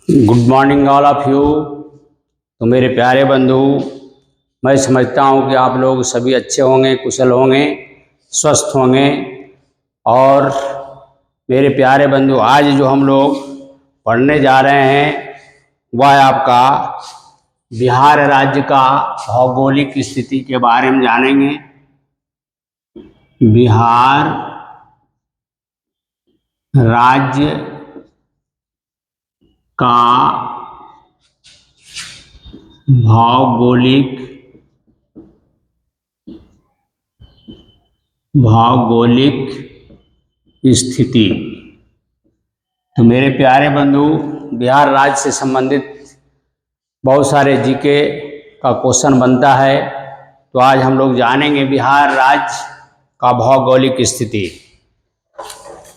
Good morning all of you. तो मेरे प्यारे बंधु, मैं समझता हूँ कि आप लोग सभी अच्छे होंगे, कुशल होंगे, स्वस्थ होंगे। और मेरे प्यारे बंधु, आज जो हम लोग पढ़ने जा रहे हैं वह है आपका बिहार राज्य का भौगोलिक स्थिति के बारे में जानेंगे। बिहार राज्य का भौगोलिक स्थिति। तो मेरे प्यारे बंधु, बिहार राज्य से संबंधित बहुत सारे जीके का क्वेश्चन बनता है। तो आज हम लोग जानेंगे बिहार राज्य का भौगोलिक स्थिति।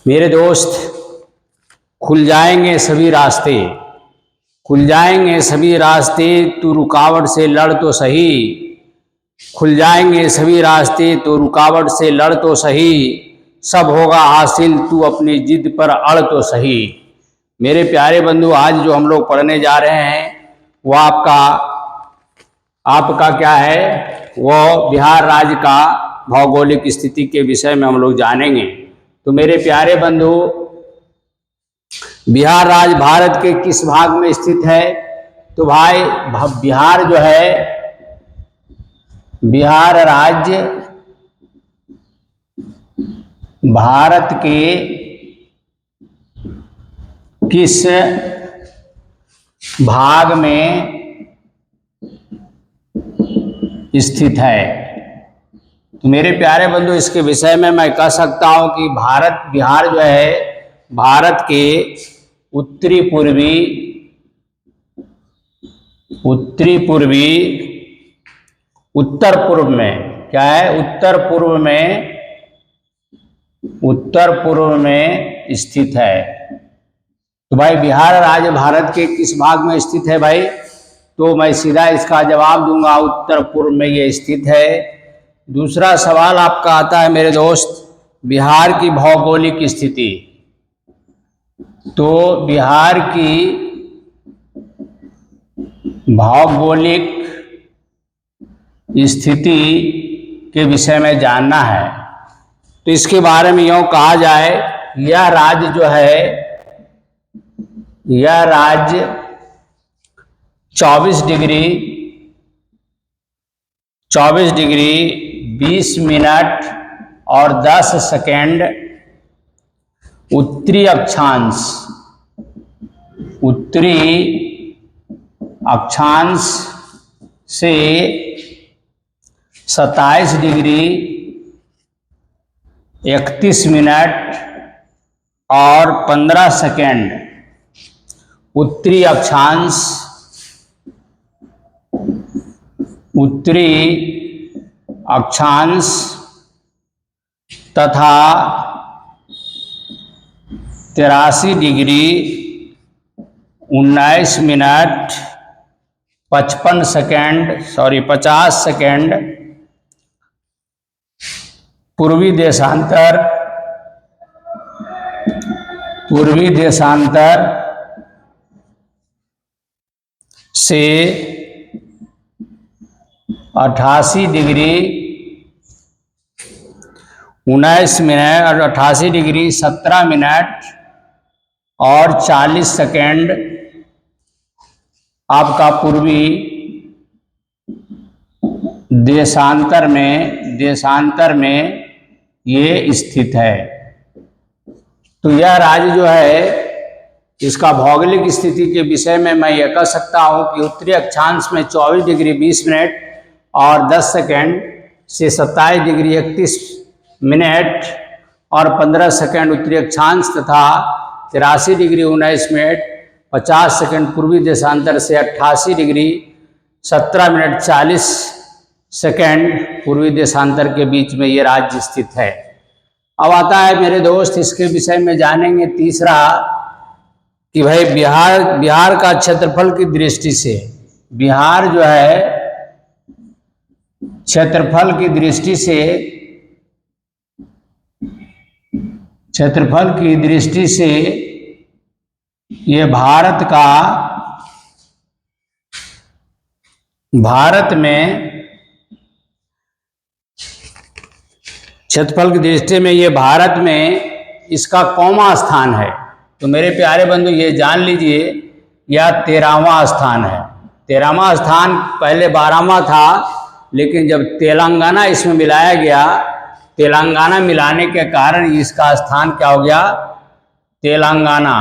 मेरे दोस्त, खुल जाएंगे सभी रास्ते, खुल जाएंगे सभी रास्ते, तू रुकावट से लड़ तो सही। खुल जाएंगे सभी रास्ते, तो रुकावट से लड़ तो सही। सब होगा हासिल, तू अपनी जिद पर अड़ तो सही। मेरे प्यारे बंधु, आज जो हम लोग पढ़ने जा रहे हैं वो आपका क्या है, वो बिहार राज्य का भौगोलिक स्थिति के विषय में हम लोग जानेंगे। तो मेरे प्यारे बंधु, बिहार राज्य भारत के किस भाग में स्थित है? तो भाई, बिहार जो है, बिहार राज्य भारत के किस भाग में स्थित है? तो मेरे प्यारे बंधु, इसके विषय में मैं कह सकता हूं कि बिहार जो है, भारत के उत्तरी पूर्वी उत्तर पूर्व में, क्या है, उत्तर पूर्व में स्थित है। तो भाई, बिहार राज्य भारत के किस भाग में स्थित है भाई? तो मैं सीधा इसका जवाब दूंगा, उत्तर पूर्व में ये स्थित है। दूसरा सवाल आपका आता है मेरे दोस्त, बिहार की भौगोलिक स्थिति। तो बिहार की भौगोलिक स्थिति के विषय में जानना है। तो इसके बारे में यूं कहा जाए, यह राज्य जो है, यह राज्य 24 डिग्री 20 मिनट और 10 सेकेंड उत्तरी अक्षांश से 27 डिग्री 31 मिनट और 15 सेकेंड उत्तरी अक्षांश तथा 83 डिग्री 19 मिनट 50 सेकेंड पूर्वी देशांतर से 88 डिग्री 19 मिनट और 88 डिग्री 17 मिनट और 40 सेकेंड आपका पूर्वी देशांतर में ये स्थित है। तो यह राज्य जो है, इसका भौगोलिक स्थिति के विषय में मैं यह कह सकता हूं कि उत्तरी अक्षांश में 24 डिग्री 20 मिनट और 10 सेकेंड से 27 डिग्री 31 मिनट और 15 सेकेंड उत्तरी अक्षांश तथा 83 डिग्री 19 मिनट 50 सेकेंड पूर्वी देशांतर से 88 डिग्री 17 मिनट 40 सेकेंड पूर्वी देशांतर के बीच में ये राज्य स्थित है। अब आता है मेरे दोस्त, इसके विषय में जानेंगे तीसरा कि भाई, बिहार का क्षेत्रफल की दृष्टि से, बिहार जो है क्षेत्रफल की दृष्टि से ये भारत में क्षेत्रफल की दृष्टि में ये भारत में इसका कौमा स्थान है। तो मेरे प्यारे बंधु ये जान लीजिए यह 13वां स्थान है। 13वां स्थान पहले 12वां था, लेकिन जब तेलंगाना इसमें मिलाया गया, तेलंगाना मिलाने के कारण इसका स्थान क्या हो गया? तेलंगाना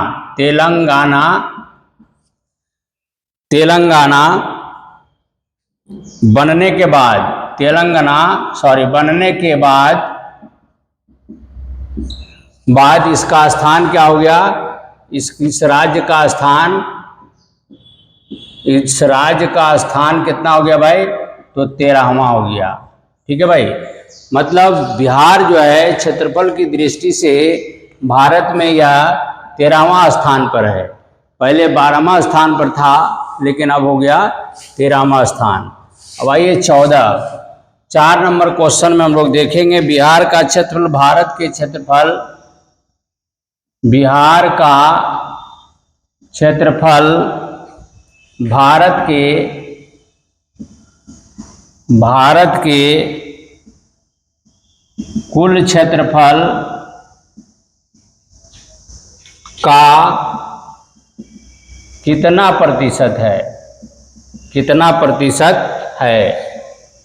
बनने के बाद इसका स्थान क्या हो गया? इस राज्य का स्थान कितना हो गया भाई? तो 13वां हो गया। ठीक है भाई, मतलब बिहार जो है क्षेत्रफल की दृष्टि से भारत में यह 13वां स्थान पर है। पहले 12वां स्थान पर था, लेकिन अब हो गया 13वां स्थान। अब आइए 4 नंबर क्वेश्चन में हम लोग देखेंगे बिहार का क्षेत्रफल, भारत के क्षेत्रफल, बिहार का क्षेत्रफल भारत के कुल क्षेत्रफल का कितना प्रतिशत है?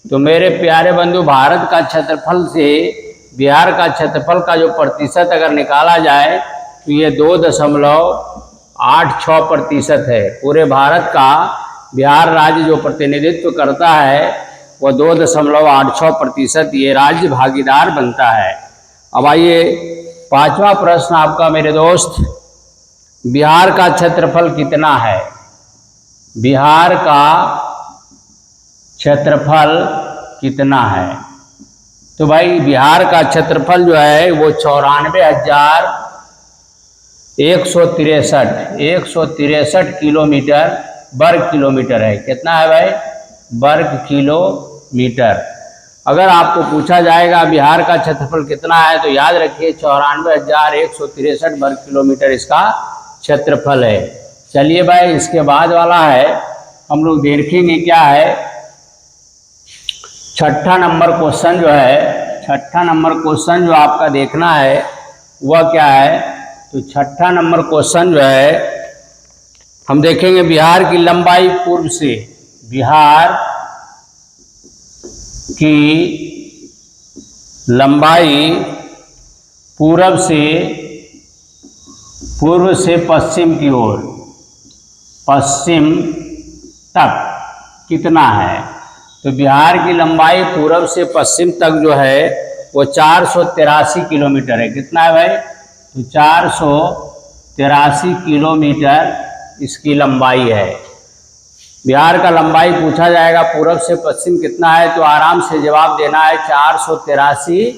तो मेरे प्यारे बंधु, भारत का क्षेत्रफल से बिहार का क्षेत्रफल का जो प्रतिशत अगर निकाला जाए तो ये 2.86% है। पूरे भारत का बिहार राज्य जो प्रतिनिधित्व करता है वह 2.86% ये राज्य भागीदार बनता है। अब आइए 5वां प्रश्न आपका मेरे दोस्त, बिहार का क्षेत्रफल कितना है? बिहार का क्षेत्रफल कितना है? तो भाई बिहार का क्षेत्रफल जो है वो 94,163 किलोमीटर वर्ग किलोमीटर है। कितना है भाई? वर्ग किलोमीटर। अगर आपको पूछा जाएगा बिहार का क्षेत्रफल कितना है, तो याद रखिए 94,163 वर्ग किलोमीटर इसका क्षेत्रफल है। चलिए भाई, इसके बाद वाला है हम लोग देखेंगे क्या है। 6ठा नंबर क्वेश्चन जो आपका देखना है वह क्या है? तो 6ठा नंबर क्वेश्चन जो है हम देखेंगे बिहार की लंबाई पूर्व से, बिहार की लंबाई पूर्व से पश्चिम की ओर, पश्चिम तक कितना है? तो बिहार की लंबाई पूर्व से पश्चिम तक जो है वो 483 किलोमीटर है। कितना है भाई? तो 483 किलोमीटर इसकी लंबाई है। बिहार का लंबाई पूछा जाएगा पूर्व से पश्चिम कितना है, तो आराम से जवाब देना है 483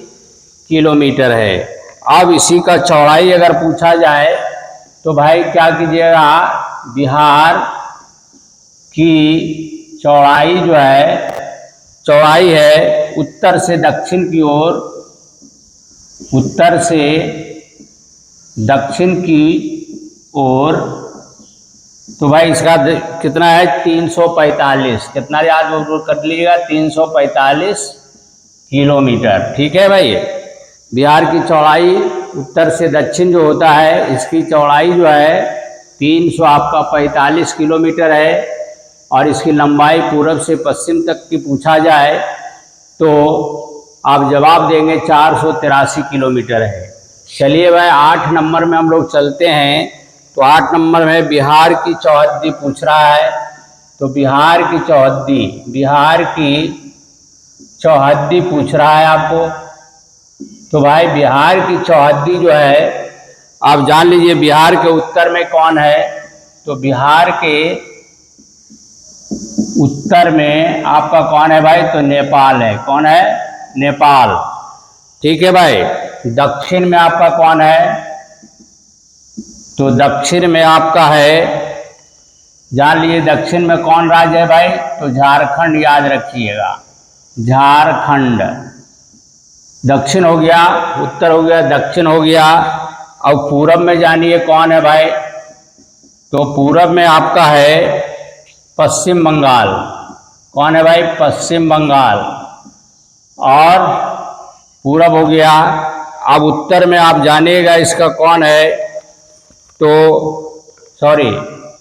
किलोमीटर है। अब इसी का चौड़ाई अगर पूछा जाए तो भाई क्या कीजिएगा, बिहार की चौड़ाई जो है, चौड़ाई है उत्तर से दक्षिण की ओर, उत्तर से दक्षिण की ओर, तो भाई इसका कितना है? 345। कितना याद कर लीजिएगा? 345 किलोमीटर। ठीक है भाई, बिहार की चौड़ाई उत्तर से दक्षिण जो होता है इसकी चौड़ाई जो है 345 किलोमीटर है, और इसकी लंबाई पूर्व से पश्चिम तक की पूछा जाए तो आप जवाब देंगे 483 किलोमीटर है। चलिए भाई 8 नंबर में हम लोग चलते हैं। तो 8 नंबर में बिहार की चौहद्दी पूछ रहा है। तो बिहार की चौहद्दी पूछ रहा है आपको। तो भाई बिहार की चौहद्दी जो है आप जान लीजिए बिहार के उत्तर में कौन है? तो बिहार के उत्तर में आपका कौन है भाई? तो नेपाल है। कौन है? नेपाल। ठीक है भाई, दक्षिण में आपका कौन है? तो दक्षिण में आपका है, जान लीजिए दक्षिण में कौन राज्य है भाई? तो झारखंड। याद रखिएगा झारखंड। दक्षिण हो गया, उत्तर हो गया, दक्षिण हो गया। अब पूरब में जानिए कौन है भाई? तो पूरब में आपका है पश्चिम बंगाल। कौन है भाई? पश्चिम बंगाल। और पूरब हो गया। अब उत्तर में आप जानिएगा इसका कौन है, तो सॉरी,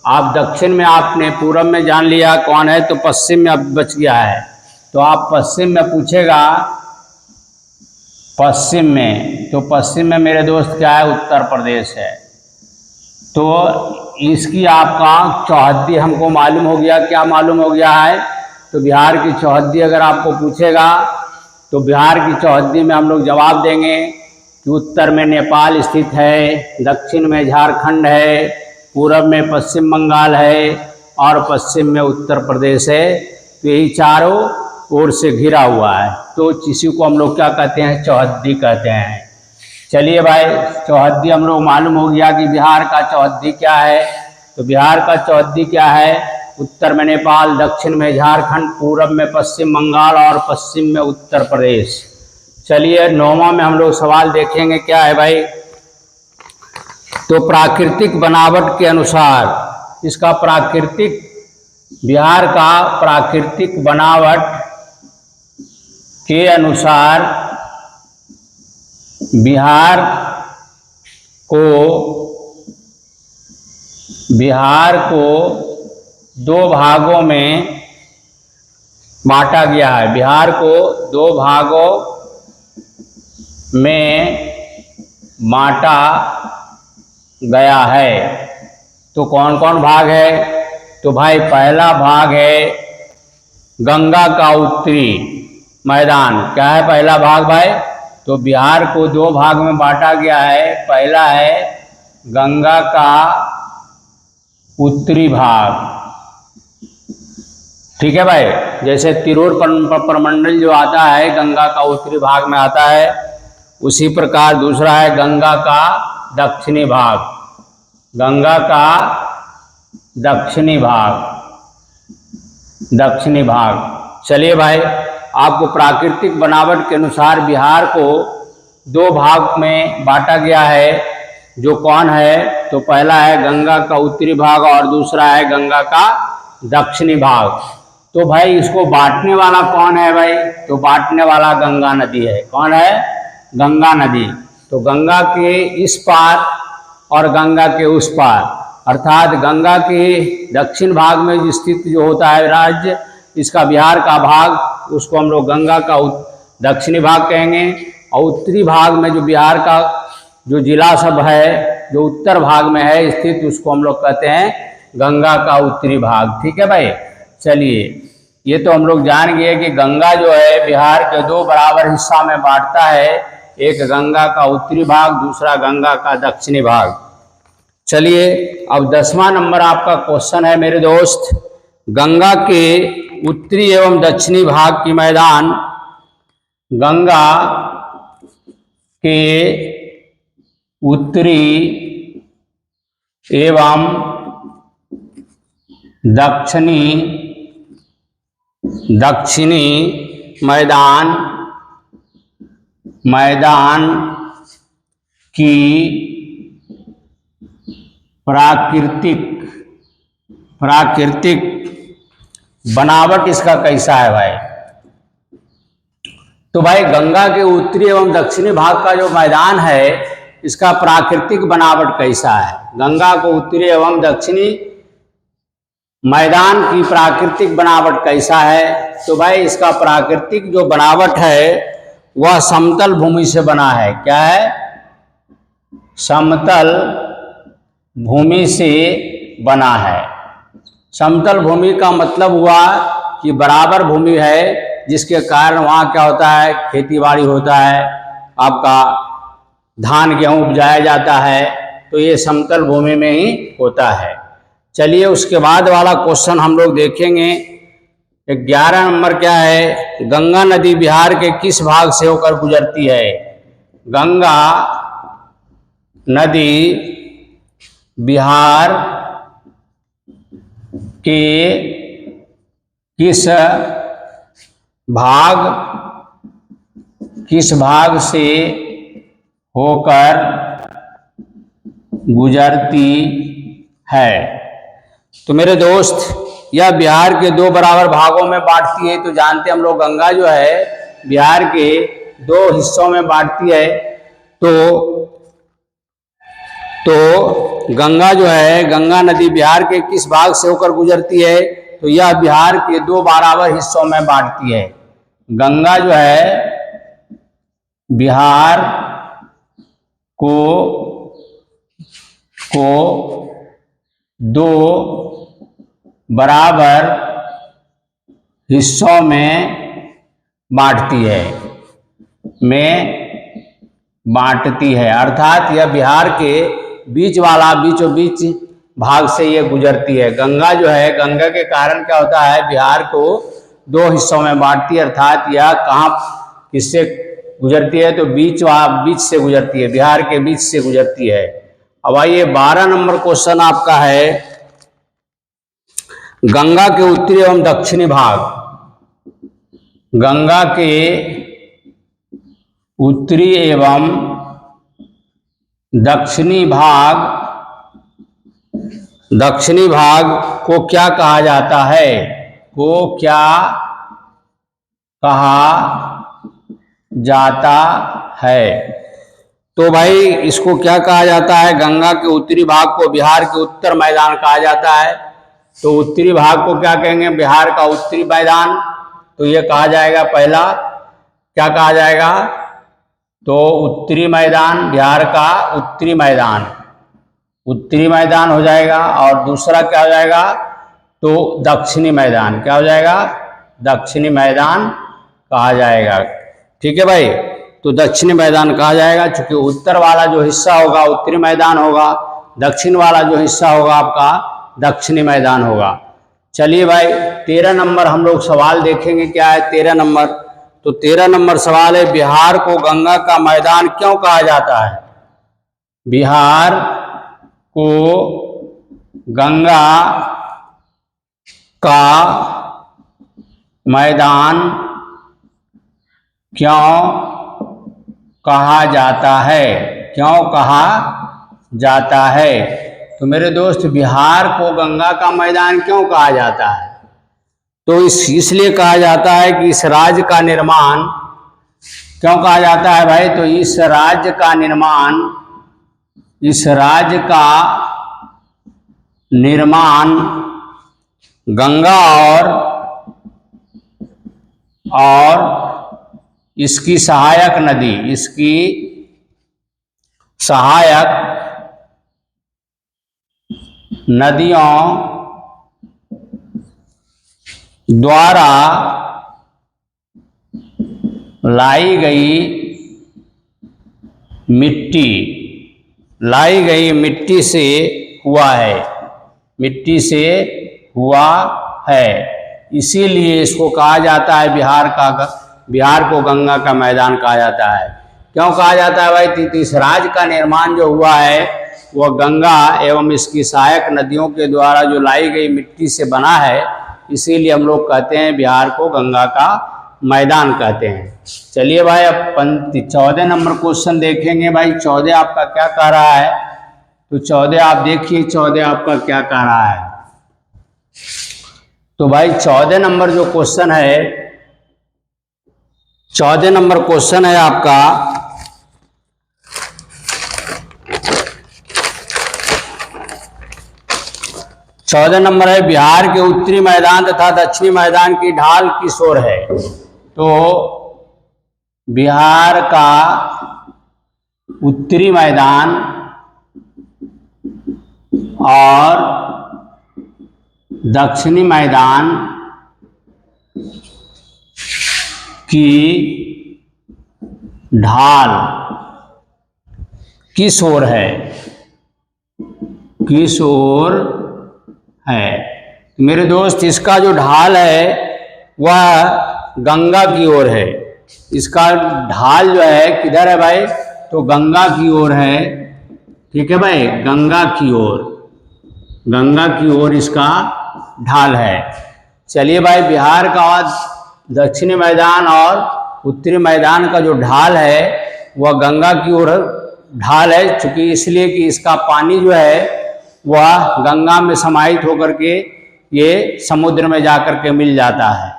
आप दक्षिण में आपने पूरब में जान लिया कौन है, तो पश्चिम में अब बच गया है। तो आप पश्चिम में पूछेगा, पश्चिम में, तो पश्चिम में मेरे दोस्त क्या है? उत्तर प्रदेश है। तो इसकी आपका चौहद्दी हमको मालूम हो गया। क्या मालूम हो गया है? तो बिहार की चौहद्दी अगर आपको पूछेगा तो बिहार की चौहद्दी में हम लोग जवाब देंगे कि उत्तर में नेपाल स्थित है, दक्षिण में झारखंड है, पूरब में पश्चिम बंगाल है और पश्चिम में उत्तर प्रदेश है। तो यही चारों ओर से घिरा हुआ है। तो इसी को हम लोग क्या कहते हैं? चौहद्दी कहते हैं। चलिए भाई, चौहद्दी हम लोग मालूम हो गया कि बिहार का चौहद्दी क्या है। तो बिहार का चौहद्दी क्या है? उत्तर में नेपाल, दक्षिण में झारखंड, पूरब में पश्चिम बंगाल और पश्चिम में उत्तर प्रदेश। चलिए 9वां में हम लोग सवाल देखेंगे। क्या है भाई? तो प्राकृतिक बनावट के अनुसार, इसका प्राकृतिक, बिहार का प्राकृतिक बनावट के अनुसार बिहार को 2 भागों में बांटा गया है। बिहार को 2 भागों में बांटा गया है। तो कौन कौन भाग है? तो भाई पहला भाग है गंगा का उत्तरी मैदान। क्या है पहला भाग भाई? तो बिहार को 2 भाग में बांटा गया है। पहला है गंगा का उत्तरी भाग, ठीक है भाई, जैसे तिरोर प्रमंडल जो आता है गंगा का उत्तरी भाग में आता है, उसी प्रकार दूसरा है गंगा का दक्षिणी भाग। गंगा का दक्षिणी भाग। चलिए भाई, आपको प्राकृतिक बनावट के अनुसार बिहार को 2 भाग में बांटा गया है। जो कौन है? तो पहला है गंगा का उत्तरी भाग और दूसरा है गंगा का दक्षिणी भाग। तो भाई इसको बांटने वाला कौन है भाई? तो बांटने वाला गंगा नदी है। कौन है? गंगा नदी। तो गंगा के इस पार और गंगा के उस पार, अर्थात गंगा के दक्षिण भाग में स्थित जो होता है राज्य, इसका बिहार का भाग, उसको हम लोग गंगा का दक्षिणी भाग कहेंगे। और उत्तरी भाग में जो बिहार का जो जिला सब है, जो उत्तर भाग में है स्थित, उसको हम लोग कहते हैं गंगा का उत्तरी भाग। ठीक है भाई। चलिए, ये तो हम लोग जान गए कि गंगा जो है बिहार के 2 बराबर हिस्सा में बांटता है, एक गंगा का उत्तरी भाग, दूसरा गंगा का दक्षिणी भाग। चलिए, अब 10वां नंबर आपका क्वेश्चन है मेरे दोस्त, गंगा के उत्तरी एवं दक्षिणी भाग की मैदान, गंगा के उत्तरी एवं दक्षिणी मैदान की प्राकृतिक बनावट इसका कैसा है भाई? तो भाई गंगा के उत्तरी एवं दक्षिणी भाग का जो मैदान है, इसका प्राकृतिक बनावट कैसा है? गंगा को उत्तरी एवं दक्षिणी मैदान की प्राकृतिक बनावट कैसा है? तो भाई इसका प्राकृतिक जो बनावट है वह समतल भूमि से बना है। क्या है? समतल भूमि से बना है। समतल भूमि का मतलब हुआ कि बराबर भूमि है, जिसके कारण वहाँ क्या होता है? खेती बाड़ी होता है, आपका धान गेहूँ उपजाया जाता है। तो ये समतल भूमि में ही होता है। चलिए, उसके बाद वाला क्वेश्चन हम लोग देखेंगे। 11 नंबर क्या है? गंगा नदी बिहार के किस भाग से होकर गुजरती है? गंगा नदी बिहार के किस भाग से होकर गुजरती है। तो मेरे दोस्त, यह बिहार के दो बराबर भागों में बांटती है। तो जानते हम लोग गंगा जो है बिहार के दो हिस्सों में बांटती है। तो गंगा जो है, गंगा नदी बिहार के किस भाग से होकर गुजरती है? तो यह बिहार के दो बराबर हिस्सों में बांटती है। गंगा जो है बिहार को दो बराबर हिस्सों में बांटती है, अर्थात यह बिहार के बीचों बीच भाग से ये गुजरती है। गंगा जो है, गंगा के कारण क्या होता है, बिहार को दो हिस्सों में बांटती है, अर्थात यह कहाँ किससे गुजरती है? तो बीच से गुजरती है, बिहार के बीच से गुजरती है। अब आइए 12 नंबर क्वेश्चन आपका है, गंगा के उत्तरी एवं दक्षिणी भाग। गंगा के उत्तरी एवं दक्षिणी भाग को क्या कहा जाता है? तो भाई इसको क्या कहा जाता है? गंगा के उत्तरी भाग को बिहार के उत्तर मैदान कहा जाता है। तो उत्तरी भाग को क्या कहेंगे? बिहार का उत्तरी मैदान। तो ये कहा जाएगा, पहला क्या कहा जाएगा? तो उत्तरी मैदान, बिहार का उत्तरी मैदान हो जाएगा। और दूसरा क्या हो जाएगा? तो दक्षिणी मैदान। क्या हो जाएगा? दक्षिणी मैदान कहा जाएगा। ठीक है भाई, तो दक्षिणी मैदान कहा जाएगा, क्योंकि उत्तर वाला जो हिस्सा होगा उत्तरी मैदान होगा, दक्षिण वाला जो हिस्सा होगा आपका दक्षिणी मैदान होगा। चलिए भाई 13 नंबर हम लोग सवाल देखेंगे, क्या है 13 नंबर। तो 13 नंबर सवाल है, बिहार को गंगा का मैदान क्यों कहा जाता है? बिहार को गंगा का मैदान क्यों कहा जाता है? तो मेरे दोस्त, बिहार को गंगा का मैदान क्यों कहा जाता है? तो इसलिए कहा जाता है कि इस राज्य का निर्माण, क्यों कहा जाता है भाई? तो इस राज्य का निर्माण गंगा और इसकी सहायक नदियों द्वारा लाई गई मिट्टी से हुआ है। इसीलिए इसको कहा जाता है, बिहार को गंगा का मैदान कहा जाता है। क्यों कहा जाता है भाई? तो इस राज्य का निर्माण जो हुआ है वह गंगा एवं इसकी सहायक नदियों के द्वारा जो लाई गई मिट्टी से बना है, इसीलिए हम लोग कहते हैं बिहार को गंगा का मैदान कहते हैं। चलिए भाई अब 14 नंबर क्वेश्चन देखेंगे। भाई 14 आपका क्या कह रहा है? तो 14 आप देखिए, 14 आपका क्या कह रहा है। तो भाई 14 नंबर जो क्वेश्चन है, 14 नंबर क्वेश्चन है आपका, नंबर है, बिहार के उत्तरी मैदान तथा दक्षिणी मैदान की ढाल किस ओर है? तो बिहार का उत्तरी मैदान और दक्षिणी मैदान की ढाल किस ओर है? मेरे दोस्त, इसका जो ढाल है वह गंगा की ओर है। इसका ढाल जो है किधर है भाई? तो गंगा की ओर है। ठीक है भाई, गंगा की ओर इसका ढाल है। चलिए भाई, बिहार का दक्षिणी मैदान और उत्तरी मैदान का जो ढाल है वह गंगा की ओर ढाल है, चूंकि इसलिए कि इसका पानी जो है वह गंगा में समाहित होकर के ये समुद्र में जाकर के मिल जाता है।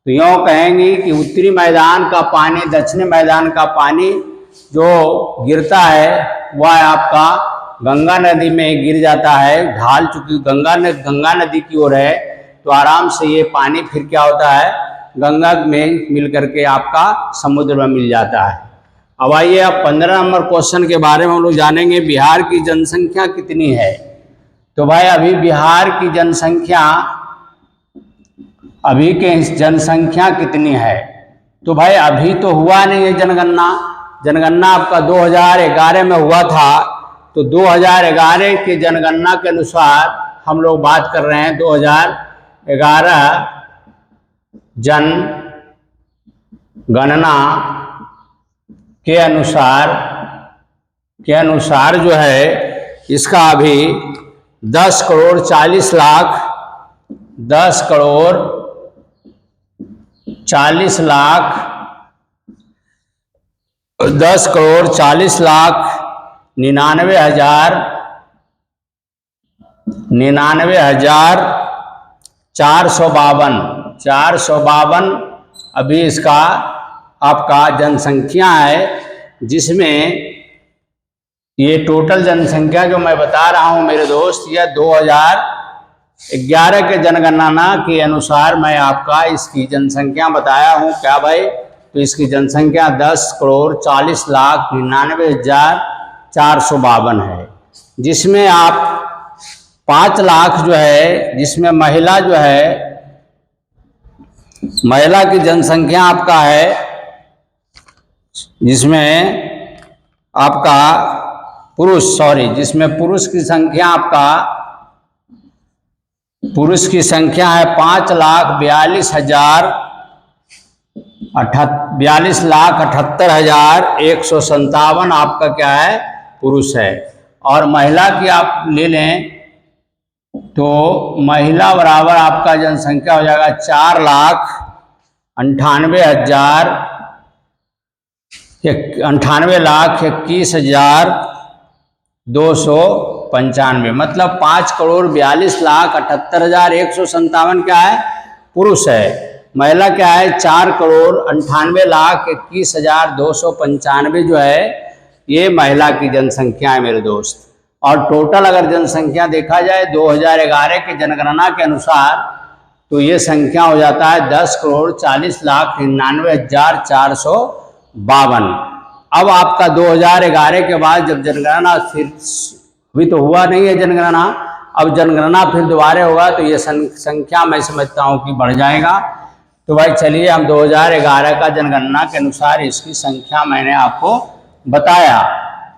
तो यूँ कहेंगे कि उत्तरी मैदान का पानी, दक्षिणी मैदान का पानी जो गिरता है वह आपका गंगा नदी में गिर जाता है। ढाल चूंकि गंगा नदी की ओर है तो आराम से ये पानी फिर क्या होता है, गंगा में मिल करके आपका समुद्र में मिल जाता है। अब आइए अब 15 नंबर क्वेश्चन के बारे में हम लोग जानेंगे, बिहार की जनसंख्या कितनी है। तो भाई अभी बिहार की जनसंख्या, अभी के जनसंख्या कितनी है, तो भाई अभी तो हुआ नहीं है जनगणना। जनगणना आपका 2011 में हुआ था। तो 2011 के जनगणना के अनुसार हम लोग बात कर रहे हैं 2011 जनगणना के अनुसार जो है इसका अभी 10 करोड़ 40 लाख 10 करोड़ 40 लाख 10 करोड़ 40 लाख 99,452 अभी इसका आपका जनसंख्या है, जिसमें ये टोटल जनसंख्या जो मैं बता रहा हूँ मेरे दोस्त, यह 2011 के जनगणना के अनुसार मैं आपका इसकी जनसंख्या बताया हूँ। क्या भाई, तो इसकी जनसंख्या 10 करोड़ 40 लाख 99,452 है, जिसमें आप 5 लाख जो है, जिसमें महिला जो है, महिला की जनसंख्या आपका है, जिसमें आपका जिसमें पुरुष की संख्या आपका, पुरुष की संख्या है 42,78,157 आपका क्या है, पुरुष है। और महिला की आप ले लें तो महिला बराबर आपका जनसंख्या हो जाएगा 4,98,21,295, मतलब 5,42,78,157 क्या है, पुरुष है। महिला क्या है, 4,98,21,295 जो है ये महिला की जनसंख्या है मेरे दोस्त। और टोटल अगर जनसंख्या देखा जाए 2011 के जनगणना के अनुसार तो ये संख्या हो जाता है 10,40,99,452। अब आपका 2011 के बाद जब जनगणना फिर, अभी तो हुआ नहीं है जनगणना, अब जनगणना फिर दोबारा होगा तो ये संख्या मैं समझता हूँ कि बढ़ जाएगा। तो भाई चलिए हम 2011 का जनगणना के अनुसार इसकी संख्या मैंने आपको बताया।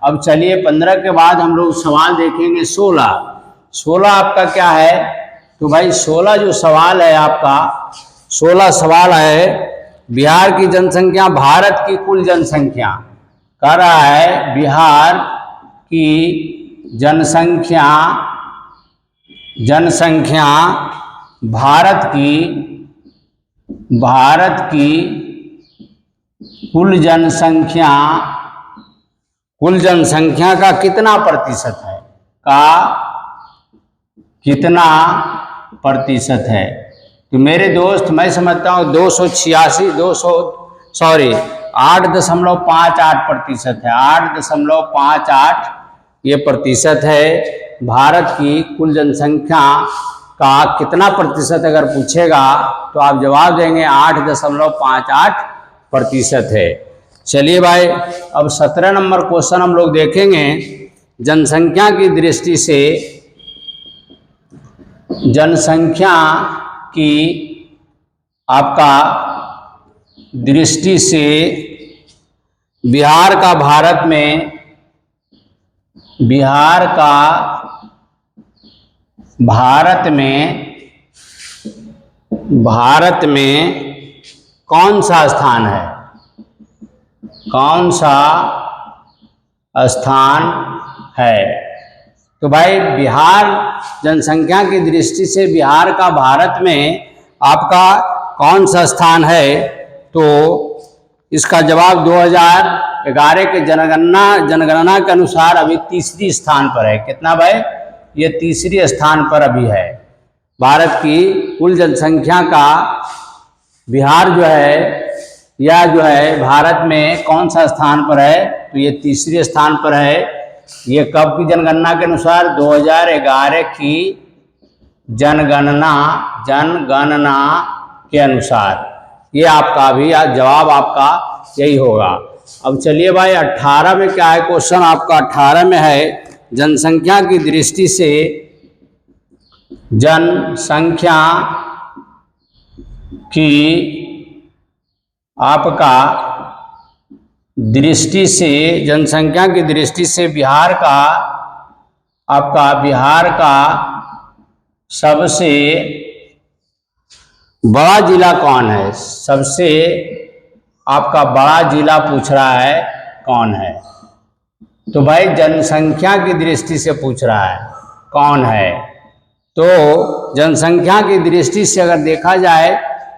अब चलिए 15 के बाद हम लोग सवाल देखेंगे 16 आपका क्या है। तो भाई 16 जो सवाल है आपका, 16 सवाल है बिहार की जनसंख्या, भारत की कुल जनसंख्या कह रहा है, बिहार की जनसंख्या भारत की कुल जनसंख्या का कितना प्रतिशत है, तो मेरे दोस्त मैं समझता हूँ 8.58% है, 8.58 ये प्रतिशत है। भारत की कुल जनसंख्या का कितना प्रतिशत अगर पूछेगा तो आप जवाब देंगे 8.58% है। चलिए भाई अब 17 नंबर क्वेश्चन हम लोग देखेंगे। जनसंख्या की दृष्टि से, जनसंख्या की आपका दृष्टि से बिहार का भारत में कौन सा स्थान है, तो भाई बिहार जनसंख्या की दृष्टि से बिहार का भारत में आपका कौन सा स्थान है, तो इसका जवाब 2011 के जनगणना के अनुसार अभी तीसरी स्थान पर है। कितना भाई, ये तीसरी स्थान पर अभी है। भारत की कुल जनसंख्या का बिहार जो है या जो है भारत में कौन सा स्थान पर है, तो ये तीसरे स्थान पर है। ये कब की जनगणना के अनुसार? 2011 की जनगणना के अनुसार। ये आपका भी जवाब आपका यही होगा। अब चलिए भाई 18 में क्या है क्वेश्चन आपका? 18 में है जनसंख्या की दृष्टि से, जनसंख्या की आपका दृष्टि से, जनसंख्या की दृष्टि से बिहार का सबसे बड़ा जिला कौन है? सबसे आपका बड़ा जिला पूछ रहा है कौन है? तो भाई जनसंख्या की दृष्टि से पूछ रहा है कौन है। तो जनसंख्या की दृष्टि से अगर देखा जाए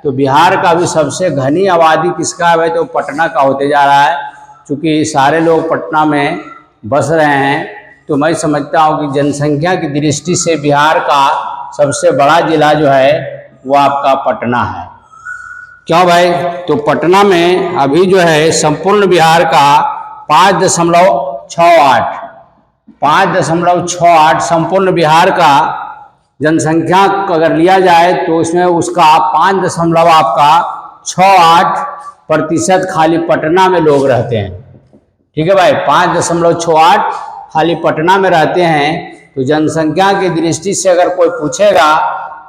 तो बिहार का भी सबसे घनी आबादी किसका है? तो पटना का होते जा रहा है। क्योंकि सारे लोग पटना में बस रहे हैं, तो मैं समझता हूँ कि जनसंख्या की दृष्टि से बिहार का सबसे बड़ा जिला जो है वो आपका पटना है। क्यों भाई? तो पटना में अभी जो है संपूर्ण बिहार का 5.68 संपूर्ण बिहार का जनसंख्या अगर लिया जाए तो इसमें उसका 5.68% खाली पटना में लोग रहते हैं। ठीक है भाई, 5.68 खाली पटना में रहते हैं। तो जनसंख्या की दृष्टि से अगर कोई पूछेगा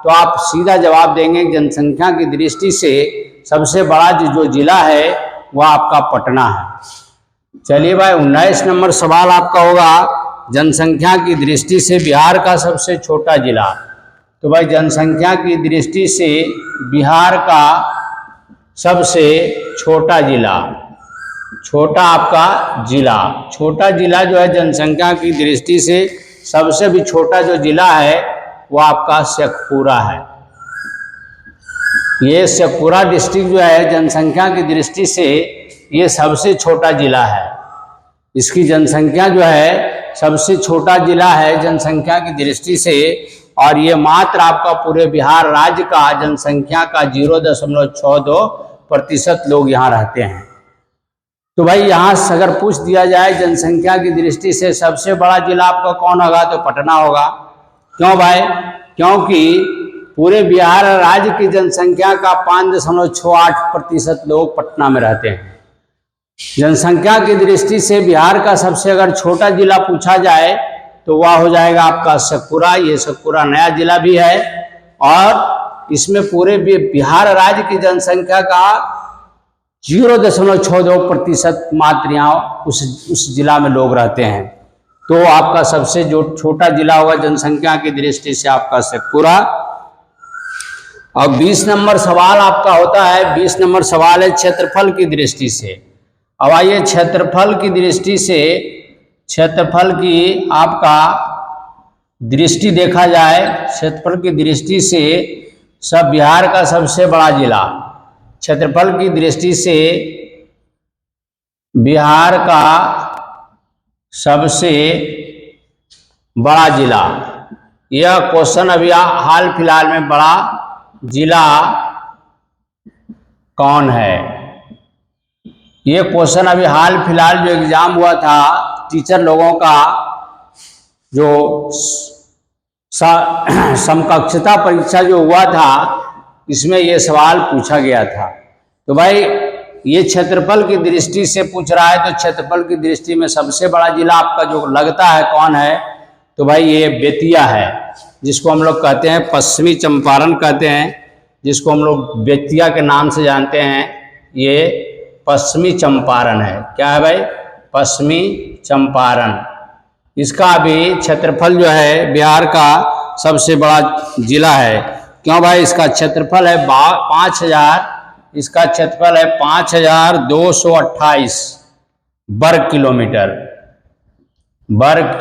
तो आप सीधा जवाब देंगे जनसंख्या की दृष्टि से सबसे बड़ा जो जिला है वह आपका पटना है। चलिए भाई 19 नंबर सवाल आपका होगा, जनसंख्या की दृष्टि से बिहार का सबसे छोटा जिला। तो भाई जनसंख्या की दृष्टि से बिहार का सबसे छोटा जिला, छोटा जिला जो है जनसंख्या की दृष्टि से सबसे भी छोटा जो जिला है वो आपका शेखपुरा है। ये शेखपुरा डिस्ट्रिक्ट जो है जनसंख्या की दृष्टि से ये सबसे छोटा जिला है। इसकी जनसंख्या जो है सबसे छोटा जिला है जनसंख्या की दृष्टि से, और ये मात्र आपका पूरे बिहार राज्य का जनसंख्या का 0.62% लोग यहाँ रहते हैं। तो भाई यहाँ से अगर पूछ दिया जाए जनसंख्या की दृष्टि से सबसे बड़ा जिला आपका कौन होगा, तो पटना होगा। क्यों भाई? क्योंकि पूरे बिहार राज्य की जनसंख्या का 5.68% लोग पटना में रहते हैं। जनसंख्या की दृष्टि से बिहार का सबसे अगर छोटा जिला पूछा जाए तो वह हो जाएगा आपका शेखपुरा। ये शेखपुरा नया जिला भी है और इसमें पूरे बिहार राज्य की जनसंख्या का 0.62% मात्र यहाँ उस जिला में लोग रहते हैं। तो आपका सबसे जो छोटा जिला होगा जनसंख्या की दृष्टि से आपका शेखपुरा। और 20 नंबर सवाल आपका होता है, 20 नंबर सवाल है क्षेत्रफल की दृष्टि से। अब आइए क्षेत्रफल की दृष्टि से, क्षेत्रफल की आपका दृष्टि देखा जाए, क्षेत्रफल की दृष्टि से सब बिहार का सबसे बड़ा जिला, क्षेत्रफल की दृष्टि से बिहार का सबसे बड़ा जिला, यह क्वेश्चन अभी हाल फिलहाल में बड़ा जिला कौन है? ये क्वेश्चन अभी हाल फिलहाल जो एग्जाम हुआ था टीचर लोगों का, जो समकक्षता परीक्षा जो हुआ था, इसमें ये सवाल पूछा गया था। तो भाई ये क्षेत्रफल की दृष्टि से पूछ रहा है, तो क्षेत्रफल की दृष्टि में सबसे बड़ा जिला आपका जो लगता है कौन है, तो भाई ये बेतिया है, जिसको हम लोग कहते हैं पश्चिमी चंपारण कहते हैं, जिसको हम लोग बेतिया के नाम से जानते हैं। ये पश्चिमी चंपारण है। क्या है भाई? पश्चिमी चंपारण। इसका भी क्षेत्रफल जो है बिहार का सबसे बड़ा जिला है। क्यों भाई? इसका क्षेत्रफल है 5228 वर्ग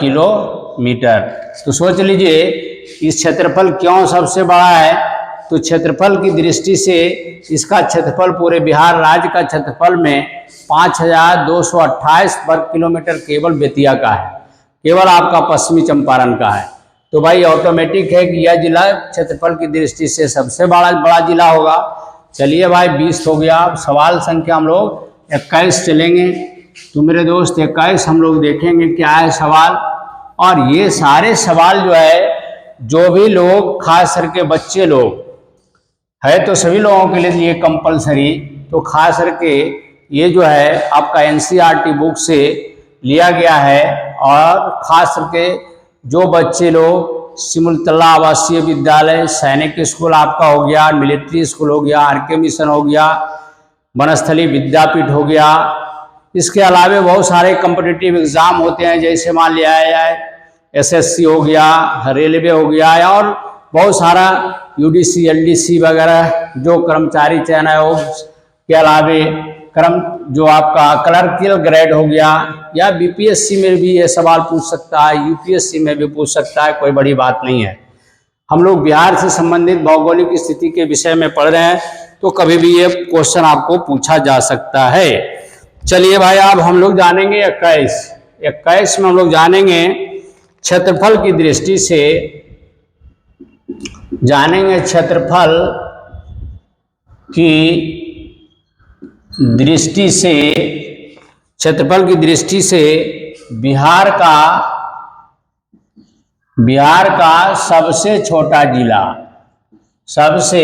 किलोमीटर। तो सोच लीजिए इस क्षेत्रफल क्यों सबसे बड़ा है, तो क्षेत्रफल की दृष्टि से इसका क्षेत्रफल पूरे बिहार राज्य का क्षेत्रफल में 5228 वर्ग किलोमीटर केवल बेतिया का है, केवल आपका पश्चिमी चंपारण का है। तो भाई ऑटोमेटिक है कि यह जिला क्षेत्रफल की दृष्टि से सबसे बड़ा जिला होगा। चलिए भाई 20 हो गया। अब सवाल संख्या हम लोग 21 चलेंगे। तो मेरे दोस्त 21 हम लोग देखेंगे क्या है सवाल। और ये सारे सवाल जो है, जो भी लोग खास करके बच्चे लोग है तो सभी लोगों के लिए ये कंपलसरी, तो खास करके ये जो है आपका एनसीईआरटी बुक से लिया गया है। और खास करके जो बच्चे लोग सिमुलतला आवासीय विद्यालय, सैनिक स्कूल आपका हो गया, मिलिट्री स्कूल हो गया, आरके मिशन हो गया, वनस्थली विद्यापीठ हो गया, इसके अलावा बहुत सारे कॉम्पिटिटिव एग्जाम होते हैं, जैसे मान लिया जाए एसएससी हो गया, रेलवे हो गया, और बहुत सारा यूडीसी एलडीसी वगैरह जो कर्मचारी चयन आयोग के अलावे जो आपका क्लर्कियल ग्रेड हो गया, या बीपीएससी में भी ये सवाल पूछ सकता है, यूपीएससी में भी पूछ सकता है, कोई बड़ी बात नहीं है। हम लोग बिहार से संबंधित भौगोलिक स्थिति के विषय में पढ़ रहे हैं, तो कभी भी ये क्वेश्चन आपको पूछा जा सकता है। चलिए भाई अब हम लोग जानेंगे 21 में हम लोग जानेंगे क्षेत्रफल की दृष्टि से, जानेंगे क्षेत्रफल की दृष्टि से बिहार का सबसे छोटा जिला, सबसे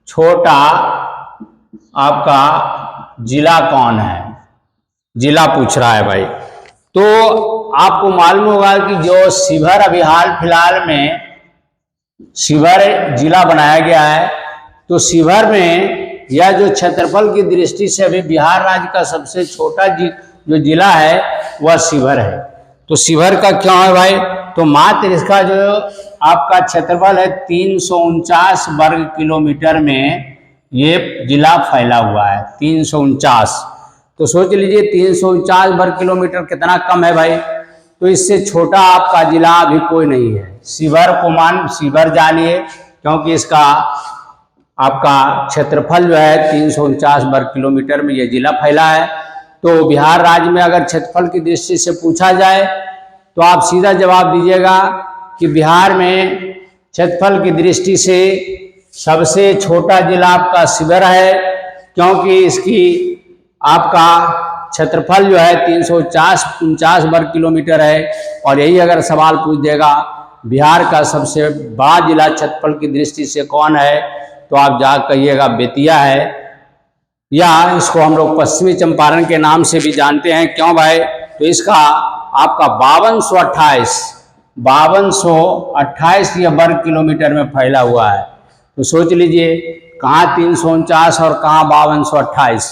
छोटा आपका जिला कौन है, जिला पूछ रहा है भाई। तो आपको मालूम होगा कि जो शिवहर अभी हाल फिलहाल में शिवहर जिला बनाया गया है, तो शिवहर में यह जो क्षेत्रफल की दृष्टि से अभी बिहार राज्य का सबसे छोटा जो जिला है वह शिवहर है। तो शिवहर का क्यों है भाई, तो मात्र इसका जो आपका क्षेत्रफल है 349 वर्ग किलोमीटर में ये जिला फैला हुआ है, 349। तो सोच लीजिए 349 वर्ग किलोमीटर कितना कम है भाई। तो इससे छोटा आपका जिला अभी कोई नहीं है। शिवहर जानिए, क्योंकि इसका आपका क्षेत्रफल जो है 349 वर्ग किलोमीटर में ये जिला फैला है। तो बिहार राज्य में अगर क्षेत्रफल की दृष्टि से पूछा जाए तो आप सीधा जवाब दीजिएगा कि बिहार में क्षेत्रफल की दृष्टि से सबसे छोटा जिला आपका शिवहर है, क्योंकि इसकी आपका क्षेत्रफल जो है 349 वर्ग किलोमीटर है। और यही अगर सवाल पूछ देगा बिहार का सबसे बड़ा जिला क्षेत्रफल की दृष्टि से कौन है, तो आप जा कहिएगा बेतिया है, या इसको हम लोग पश्चिमी चंपारण के नाम से भी जानते हैं। क्यों भाई, तो इसका आपका 5228 ये वर्ग किलोमीटर में फैला हुआ है। तो सोच लीजिए कहाँ 349 और कहाँ 5228,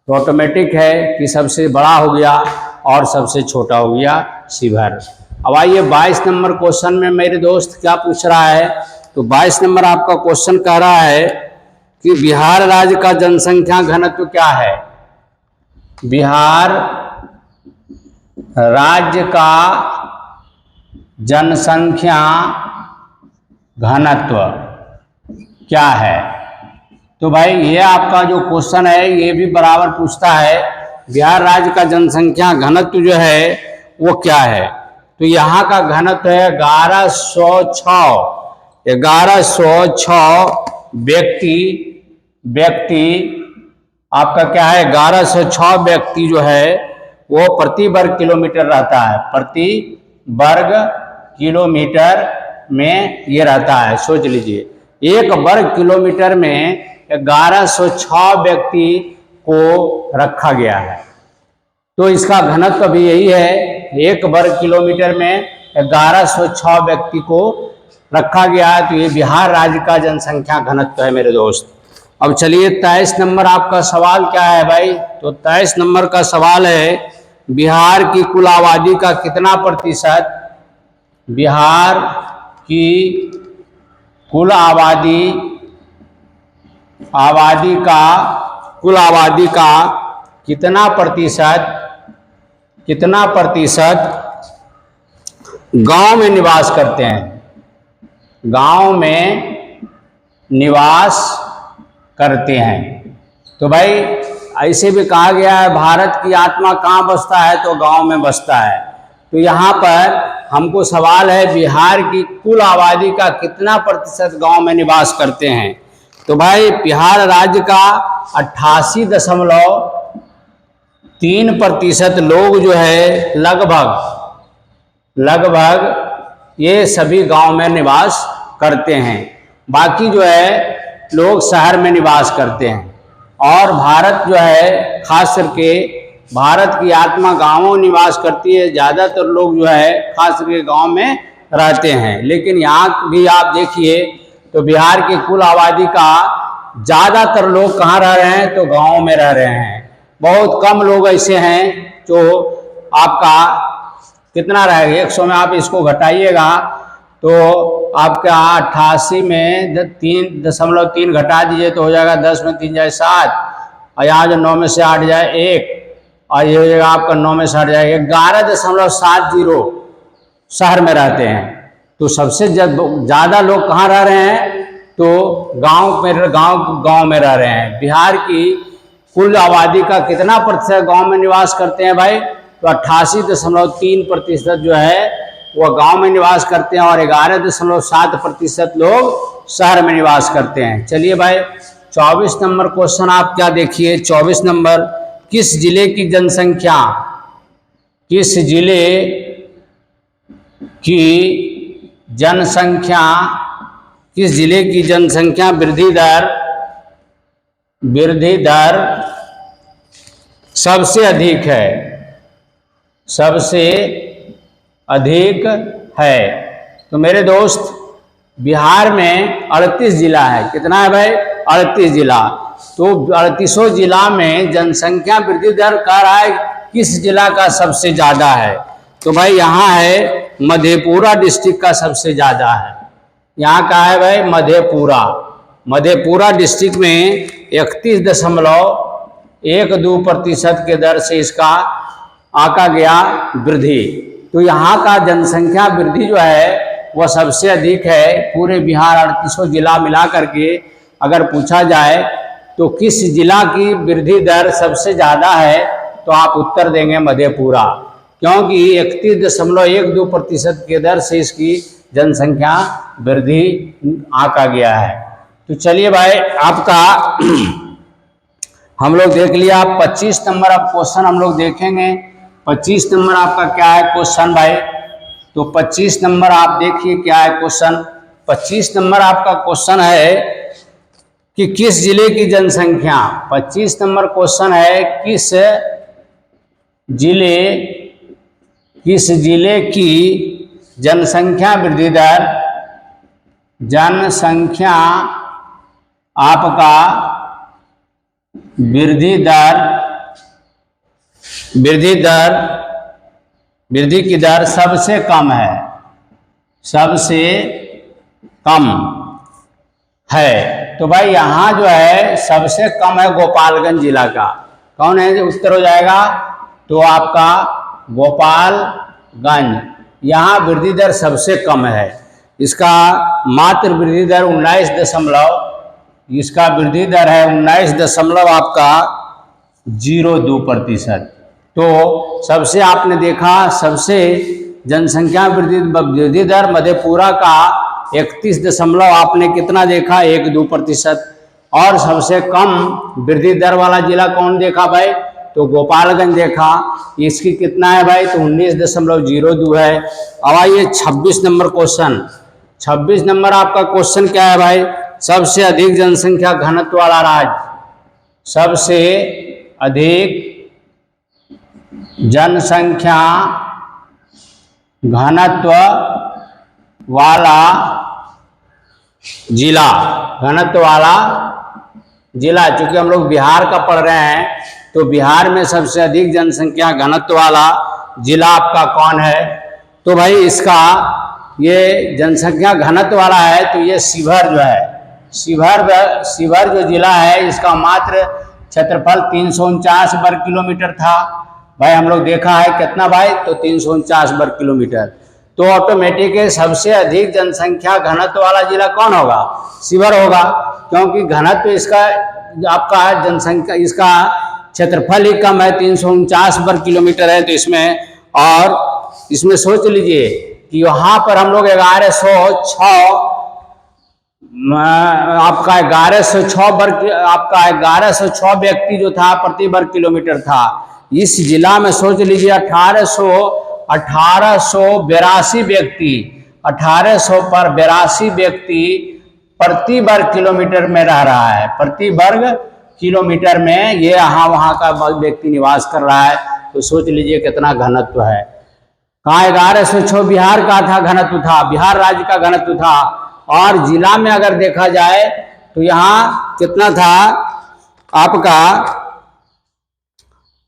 तो ऑटोमेटिक है कि सबसे बड़ा हो गया और सबसे छोटा हो गया शिवहर। अब आइए 22 नंबर क्वेश्चन में मेरे दोस्त क्या पूछ रहा है। तो 22 नंबर आपका क्वेश्चन कह रहा है कि बिहार राज्य का जनसंख्या घनत्व क्या है। बिहार राज्य का जनसंख्या घनत्व क्या है। तो भाई ये आपका जो क्वेश्चन है ये भी बराबर पूछता है बिहार राज्य का जनसंख्या घनत्व जो है वो क्या है। तो यहाँ का घनत्व है 1106 व्यक्ति आपका क्या है 1106 व्यक्ति जो है वो प्रति वर्ग किलोमीटर रहता है, प्रति वर्ग किलोमीटर में ये रहता है। सोच लीजिए 1 वर्ग किलोमीटर में 1106 व्यक्ति को रखा गया है। तो इसका घनत्व भी यही है, 1 वर्ग किलोमीटर में 1106 व्यक्ति को रखा गया है। तो ये बिहार राज्य का जनसंख्या घनत्व है मेरे दोस्त। अब चलिए 23 नंबर आपका सवाल क्या है भाई। तो 23 नंबर का सवाल है बिहार की कुल आबादी का कितना प्रतिशत, बिहार की कुल आबादी का कितना प्रतिशत गांव में निवास करते हैं, गांव में निवास करते हैं। तो भाई ऐसे भी कहा गया है भारत की आत्मा कहाँ बसता है, तो गांव में बसता है। तो यहाँ पर हमको सवाल है बिहार की कुल आबादी का कितना प्रतिशत गांव में निवास करते हैं। तो भाई बिहार राज्य का 88.3% लोग जो है लगभग ये सभी गांव में निवास करते हैं। बाकी जो है लोग शहर में निवास करते हैं। और भारत जो है खास करके भारत की आत्मा गांवों में निवास करती है। ज़्यादातर लोग जो है खास करके गांव में रहते हैं। लेकिन यहाँ भी आप देखिए तो बिहार की कुल आबादी का ज़्यादातर लोग कहाँ रह रहे हैं, तो गाँव में रह रहे हैं। बहुत कम लोग ऐसे हैं जो आपका कितना रहेगा 100 में आप इसको घटाइएगा तो आपका 88 में 3.3 घटा दीजिए तो हो जाएगा 10 में 3 जाए 7, और यहाँ जो 9 में से 8 जाए 1, और ये हो जाएगा आपका 9 में से 8 जाए 11.70 शहर में रहते हैं। तो सबसे ज़्यादा लोग कहाँ रह रहे हैं, तो गांव में रह रहे हैं। बिहार की कुल आबादी का कितना प्रतिशत गांव में निवास करते हैं भाई, तो 88.3% जो है वह गांव में निवास करते हैं और 11.7% लोग शहर में निवास करते हैं। चलिए भाई 24 नंबर क्वेश्चन आप क्या देखिए। 24 नंबर, किस जिले की जनसंख्या वृद्धि दर सबसे अधिक है। तो मेरे दोस्त बिहार में 38 जिला है। कितना है भाई, 38 जिला। तो 38 जिला में जनसंख्या वृद्धि दर कह रहा है किस जिला का सबसे ज़्यादा है, तो भाई यहाँ है मधेपुरा डिस्ट्रिक्ट का सबसे ज़्यादा है। यहाँ का है भाई मधेपुरा डिस्ट्रिक्ट में 31.12% के दर से इसका आका गया वृद्धि। तो यहाँ का जनसंख्या वृद्धि जो है वह सबसे अधिक है। पूरे बिहार 38 जिला मिला करके अगर पूछा जाए तो किस जिला की वृद्धि दर सबसे ज़्यादा है, तो आप उत्तर देंगे मधेपुरा, क्योंकि 31.12% के दर से इसकी जनसंख्या वृद्धि आका गया है। तो चलिए भाई आपका हम लोग देख लिया। 25 नंबर अब क्वेश्चन हम लोग देखेंगे। 25 नंबर आपका क्या है क्वेश्चन भाई, तो 25 नंबर आप देखिए क्या है क्वेश्चन। 25 नंबर आपका क्वेश्चन है कि किस जिले की जनसंख्या, 25 नंबर क्वेश्चन है किस जिले की जनसंख्या वृद्धि की दर सबसे कम है। तो भाई यहाँ जो है सबसे कम है गोपालगंज जिला का। कौन है, उत्तर हो जाएगा तो आपका गोपालगंज। यहाँ वृद्धि दर सबसे कम है। इसका मात्र वृद्धि दर 19.02%। तो सबसे आपने देखा सबसे जनसंख्या वृद्धि दर मधेपुरा का 31 आपने कितना देखा 12%। और सबसे कम वृद्धि दर वाला जिला कौन देखा भाई, तो गोपालगंज देखा। इसकी कितना है भाई, तो 19.02 है। अब आइए 26 नंबर क्वेश्चन। 26 नंबर आपका क्वेश्चन क्या है भाई, सबसे अधिक जनसंख्या घनत्व वाला राज्य, सबसे अधिक जनसंख्या घनत्व वाला जिला, चूंकि हम लोग बिहार का पढ़ रहे हैं तो बिहार में सबसे अधिक जनसंख्या घनत्व वाला जिला आपका कौन है, तो भाई इसका ये जनसंख्या घनत्व वाला है तो ये शिवहर जो है, शिवहर जो जिला है इसका मात्र क्षेत्रफल 349 वर्ग किलोमीटर था। भाई हम लोग देखा है कितना भाई, तो 349 वर्ग किलोमीटर। तो ऑटोमेटिक सबसे अधिक जनसंख्या घनत्व वाला जिला कौन होगा, शिवहर होगा, क्योंकि घनत्व इसका आपका जनसंख्या इसका क्षेत्रफल ही कम है, 349 वर्ग किलोमीटर है। तो इसमें सोच लीजिए कि वहां पर हम लोग 1106 आपका 1106 वर्ग, आपका 1106 व्यक्ति जो था प्रति वर्ग किलोमीटर था। इस जिला में सोच लीजिए 1882 व्यक्ति, 1800 पर 82 व्यक्ति प्रति वर्ग किलोमीटर में रह रहा है। प्रति वर्ग किलोमीटर में ये यहाँ वहाँ का व्यक्ति निवास कर रहा है। तो सोच लीजिए कितना घनत्व है। कहाँ 1106 बिहार का था, घनत्व था, बिहार राज्य का घनत्व था। और जिला में अगर देखा जाए तो यहाँ कितना था आपका,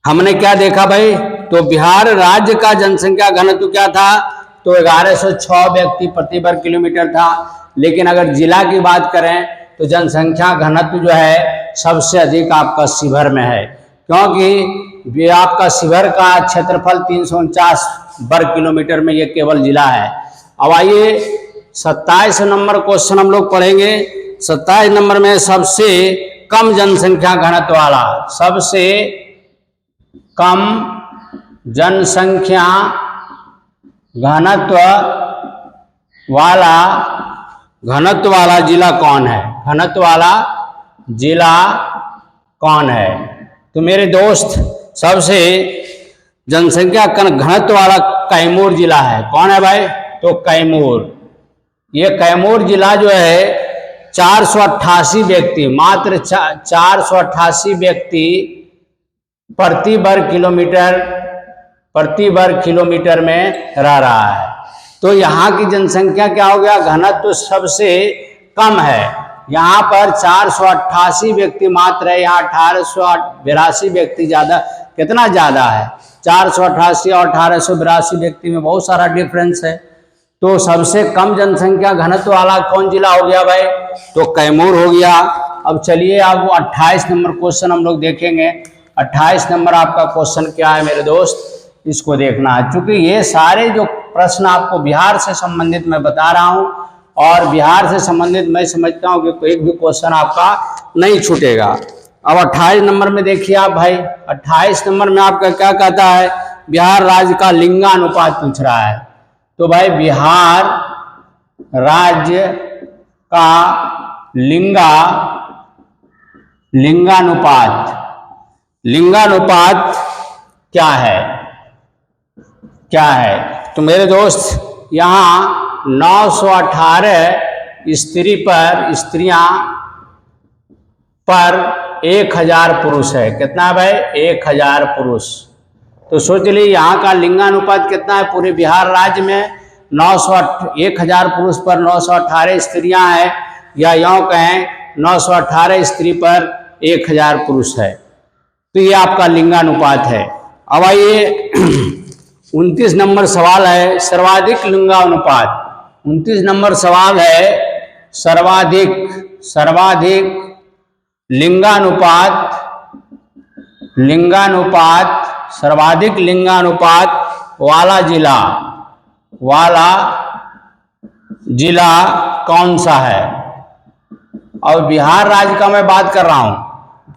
हमने क्या देखा भाई, तो बिहार राज्य का जनसंख्या घनत्व क्या था, तो 1106 व्यक्ति प्रति वर्ग किलोमीटर था। लेकिन अगर जिला की बात करें तो जनसंख्या घनत्व जो है सबसे अधिक आपका शिवहर में है, क्योंकि आपका शिवहर का क्षेत्रफल 349 वर्ग किलोमीटर में ये केवल जिला है। अब आइए 27 नंबर क्वेश्चन हम लोग पढ़ेंगे। 27 नंबर में सबसे कम जनसंख्या घनत्व वाला, सबसे कम जनसंख्या घनत्व वाला जिला कौन है, घनत्व वाला जिला कौन है। तो मेरे दोस्त सबसे जनसंख्या घनत्व वाला कैमूर जिला है। कौन है भाई, तो कैमूर। ये कैमूर जिला जो है 488 व्यक्ति, मात्र 488 व्यक्ति प्रति वर्ग किलोमीटर में रह रहा है। तो यहाँ की जनसंख्या क्या हो गया, घनत्व तो सबसे कम है। यहाँ पर 488 व्यक्ति मात्र है, यहाँ 1882 व्यक्ति ज्यादा। कितना ज्यादा है, 488 और 1882 व्यक्ति में बहुत सारा डिफरेंस है। तो सबसे कम जनसंख्या घनत्व वाला कौन जिला हो गया भाई, तो कैमूर हो गया। अब चलिए अब 28 नंबर क्वेश्चन हम लोग देखेंगे। 28 नंबर आपका क्वेश्चन क्या है मेरे दोस्त, इसको देखना है। चूंकि ये सारे जो प्रश्न आपको बिहार से संबंधित मैं बता रहा हूं, और बिहार से संबंधित मैं समझता हूं कि कोई भी क्वेश्चन आपका नहीं छूटेगा। अब 28 नंबर में देखिए आप भाई, 28 नंबर में आपका क्या कहता है, बिहार राज्य का लिंगानुपात पूछ रहा है। तो भाई बिहार राज्य का लिंगानुपात क्या है, तो मेरे दोस्त यहाँ 918 स्त्रियां पर 1000 पुरुष है। कितना भाई, 1000 पुरुष। तो सोच लीजिए यहाँ का लिंगानुपात कितना है, पूरे बिहार राज्य में 1000 पुरुष पर 918 स्त्रियां हैं, या यूं कहें 918 स्त्री पर 1000 पुरुष है। तो ये आपका लिंगानुपात है। अब आइए 29 नंबर सवाल है, सर्वाधिक लिंगानुपात। 29 नंबर सवाल है सर्वाधिक लिंगानुपात वाला जिला कौन सा है। और बिहार राज्य का मैं बात कर रहा हूं,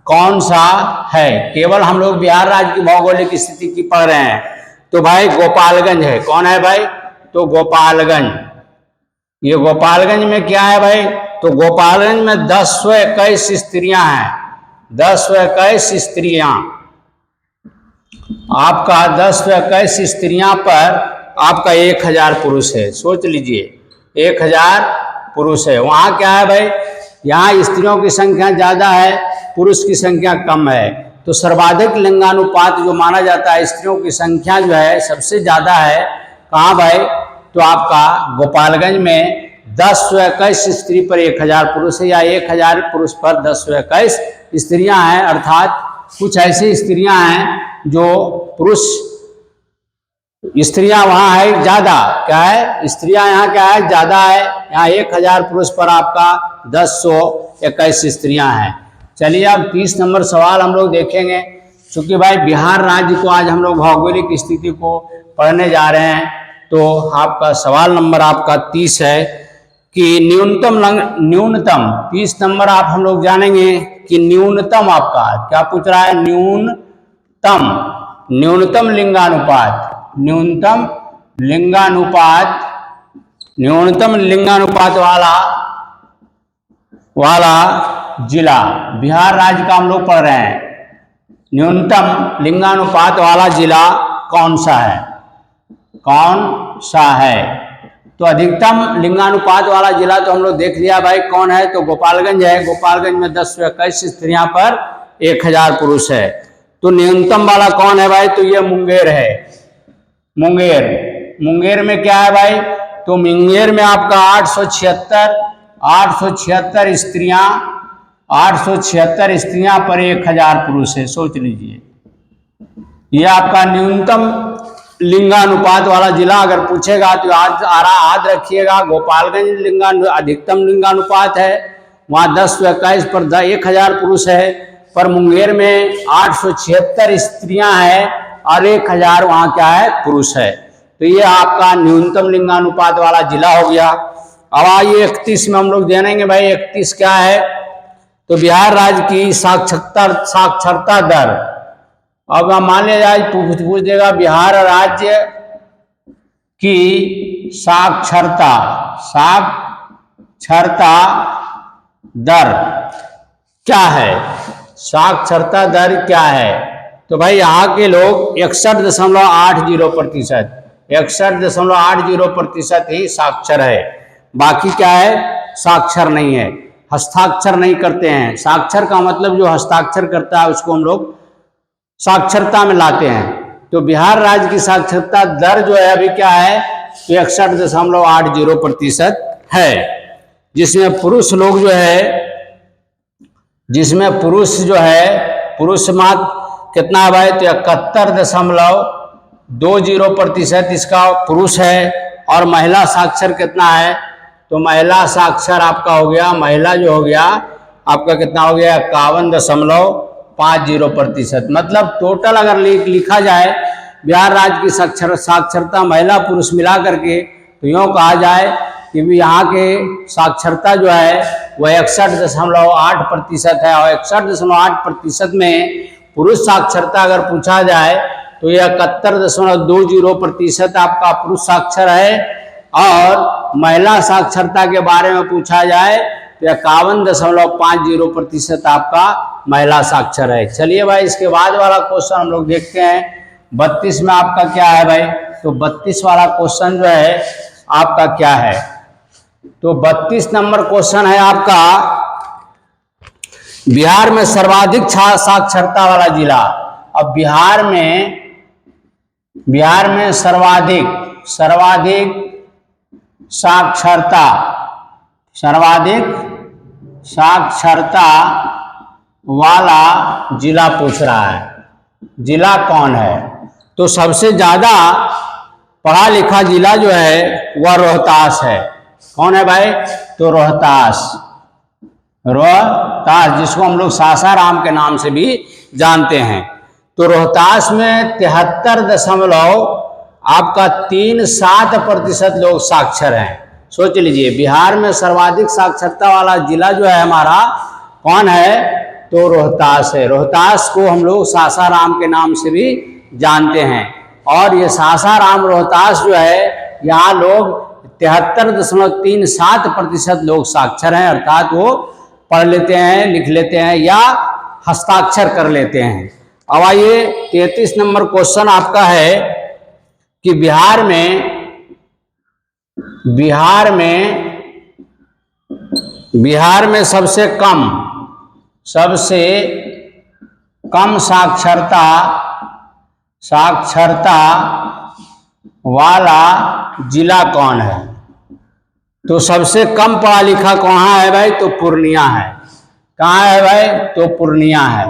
कौन सा है, केवल हम लोग बिहार राज्य की भौगोलिक स्थिति की पढ़ रहे हैं। तो भाई गोपालगंज है। कौन है भाई, तो गोपालगंज। ये गोपालगंज में क्या है भाई, तो गोपालगंज में 1021 स्त्रियां हैं। 1021 स्त्रियां, आपका 1021 स्त्रियां पर आपका 1000 पुरुष है। सोच लीजिए 1000 पुरुष है। वहां क्या है भाई, यहाँ स्त्रियों की संख्या ज्यादा है, पुरुष की संख्या कम है। तो सर्वाधिक लिंगानुपात जो माना जाता है, स्त्रियों की संख्या जो है सबसे ज्यादा है, कहाँ भाई, तो आपका गोपालगंज में 1021 स्त्री पर 1000 पुरुष है, या 1000 पुरुष पर 1021 स्त्रियां हैं। अर्थात कुछ ऐसी स्त्रियां हैं जो पुरुष स्त्रियां वहां है ज्यादा, क्या है, स्त्रियां यहाँ क्या है, ज्यादा है। यहाँ 1000 पुरुष पर आपका 1021 स्त्रियां हैं। चलिए अब 30 नंबर सवाल हम लोग देखेंगे। क्योंकि भाई बिहार राज्य को आज हम लोग भौगोलिक स्थिति को पढ़ने जा रहे हैं, तो आपका सवाल नंबर आपका 30 है कि न्यूनतम 30 नंबर आप हम लोग जानेंगे कि न्यूनतम आपका क्या पूछ रहा है, न्यूनतम लिंगानुपात न्यूनतम लिंगानुपात वाला जिला, बिहार राज्य का हम लोग पढ़ रहे हैं। न्यूनतम लिंगानुपात वाला जिला कौन सा है? कौन सा है? तो अधिकतम लिंगानुपात वाला जिला तो हम लोग देख लिया भाई कौन है, तो गोपालगंज है। गोपालगंज में 1021 स्त्रियां पर 1000 पुरुष है। तो न्यूनतम वाला कौन है भाई? तो ये मुंगेर है। मुंगेर में क्या है भाई? तो मुंगेर में आपका 876 स्त्रियां पर 1000 पुरुष है। सोच लीजिए, ये आपका न्यूनतम लिंगानुपात वाला जिला अगर पूछेगा तो याद रखिएगा, गोपालगंज अधिकतम लिंगानुपात है, वहाँ 1021 पर 1000 पुरुष है। पर मुंगेर में 876 स्त्रियां हैं और 1000 वहाँ क्या है? पुरुष है। तो ये आपका न्यूनतम लिंगानुपात वाला जिला हो गया। अब आइए 31 में हम लोग जानेंगे भाई 31 क्या है। तो बिहार राज्य की साक्षरता दर। अब मान लिया जाए पूछ देगा बिहार राज्य की साक्षरता दर क्या है? साक्षरता दर क्या है? तो भाई यहाँ के लोग 61.80%, 61.80% ही साक्षर है। बाकी क्या है? साक्षर नहीं है, हस्ताक्षर नहीं करते हैं। साक्षर का मतलब जो हस्ताक्षर करता है उसको हम लोग साक्षरता में लाते हैं। तो बिहार राज्य की साक्षरता दर जो है अभी क्या है? 61.80% है, जिसमें पुरुष लोग जो है, पुरुष मात्र कितना है भाई? तो 71.20% इसका पुरुष है। और महिला साक्षर कितना है? तो महिला साक्षर आपका हो गया, महिला जो हो गया आपका कितना हो गया? 51.50%। मतलब टोटल अगर लिखा जाए बिहार राज्य की साक्षरता महिला पुरुष मिला करके, तो यूँ कहा जाए कि यहाँ के साक्षरता जो है वह 61.8% है। और 61.8% में पुरुष साक्षरता अगर पूछा जाए तो यह 71.20% आपका पुरुष साक्षर है। और महिला साक्षरता के बारे में पूछा जाए तो 51.50% आपका महिला साक्षर है। चलिए भाई, इसके बाद वाला क्वेश्चन हम लोग देखते हैं। 32 में आपका क्या है भाई? तो 32 वाला क्वेश्चन जो है आपका क्या है? तो 32 नंबर क्वेश्चन है आपका, बिहार में सर्वाधिक साक्षरता वाला जिला। अब बिहार में सर्वाधिक साक्षरता वाला जिला पूछ रहा है। जिला कौन है? तो सबसे ज्यादा पढ़ा लिखा जिला जो है वह रोहतास है। कौन है भाई? तो रोहतास, जिसको हम लोग सासाराम के नाम से भी जानते हैं। तो रोहतास में 73.37% लोग साक्षर हैं। सोच लीजिए, बिहार में सर्वाधिक साक्षरता वाला जिला जो है हमारा कौन है? तो रोहतास है। रोहतास को हम लोग सासाराम के नाम से भी जानते हैं। और ये सासाराम रोहतास जो है, यहाँ लोग 73.37% लोग साक्षर हैं, अर्थात वो पढ़ लेते हैं, लिख लेते हैं या हस्ताक्षर कर लेते हैं। अब आइए 33 नंबर क्वेश्चन आपका है कि बिहार में सबसे कम साक्षरता वाला जिला कौन है? तो सबसे कम पढ़ा लिखा कहाँ है भाई? तो पूर्णिया है। कहाँ है भाई? तो पूर्णिया है।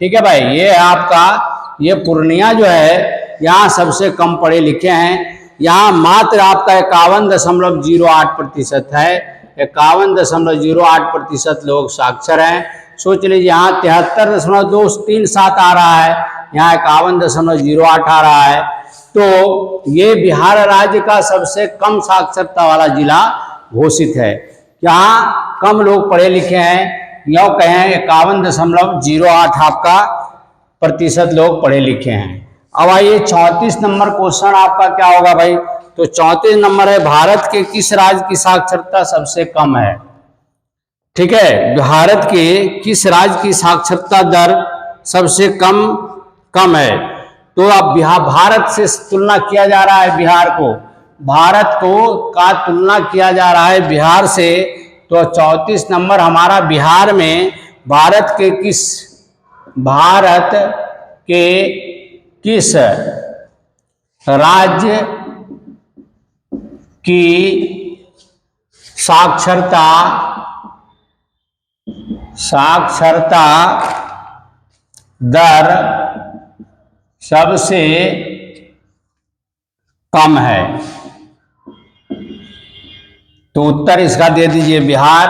ठीक है भाई, ये है आपका, ये पूर्णिया जो है यहाँ सबसे कम पढ़े लिखे हैं। यहाँ मात्र आपका 51.08% है। 51.08% लोग साक्षर हैं। सोच लीजिए, यहाँ 73.237 आ रहा है, यहाँ 51.08 आ रहा है। तो ये बिहार राज्य का सबसे कम साक्षरता वाला जिला घोषित है। यहाँ कम लोग पढ़े लिखे हैं, यौ कहें 51.08 आपका प्रतिशत लोग पढ़े लिखे हैं। अब आइए 34 नंबर क्वेश्चन आपका क्या होगा भाई? तो 34 नंबर है, भारत के किस राज्य की साक्षरता सबसे कम है? ठीक है, भारत के किस राज्य की साक्षरता दर सबसे कम है? तो अब भारत से तुलना किया जा रहा है बिहार को, भारत को का तुलना किया जा रहा है बिहार से। तो 34 नंबर हमारा बिहार में भारत के किस राज्य की साक्षरता दर सबसे कम है? तो उत्तर इसका दे दीजिए बिहार।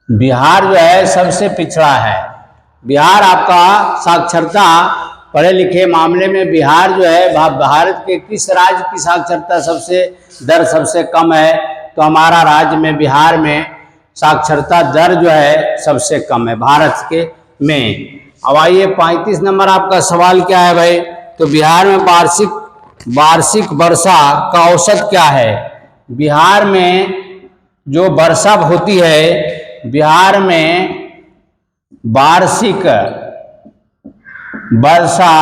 बिहार जो है सबसे पिछड़ा है। बिहार आपका साक्षरता पढ़े लिखे मामले में बिहार जो है भारत के किस राज्य की साक्षरता दर सबसे कम है? तो हमारा राज्य में बिहार में साक्षरता दर जो है सबसे कम है भारत के में। अब आइए 35 नंबर आपका सवाल क्या है भाई? तो बिहार में वार्षिक वर्षा का औसत क्या है? बिहार में जो वर्षा होती है, बिहार में वार्षिक वर्षा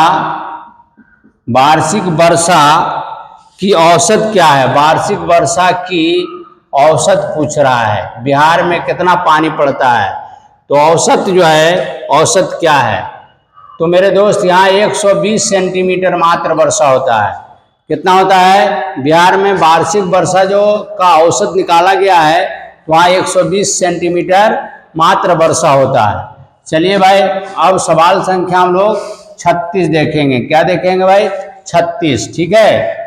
की औसत क्या है? वार्षिक वर्षा की औसत पूछ रहा है, बिहार में कितना पानी पड़ता है, तो औसत जो है औसत क्या है? तो मेरे दोस्त यहाँ 120 सेंटीमीटर मात्र वर्षा होता है। कितना होता है? बिहार में वार्षिक वर्षा जो का औसत निकाला गया है, वहाँ 120 सेंटीमीटर मात्र वर्षा होता है। चलिए भाई, अब सवाल संख्या हम लोग 36 देखेंगे। क्या देखेंगे भाई? 36। ठीक है,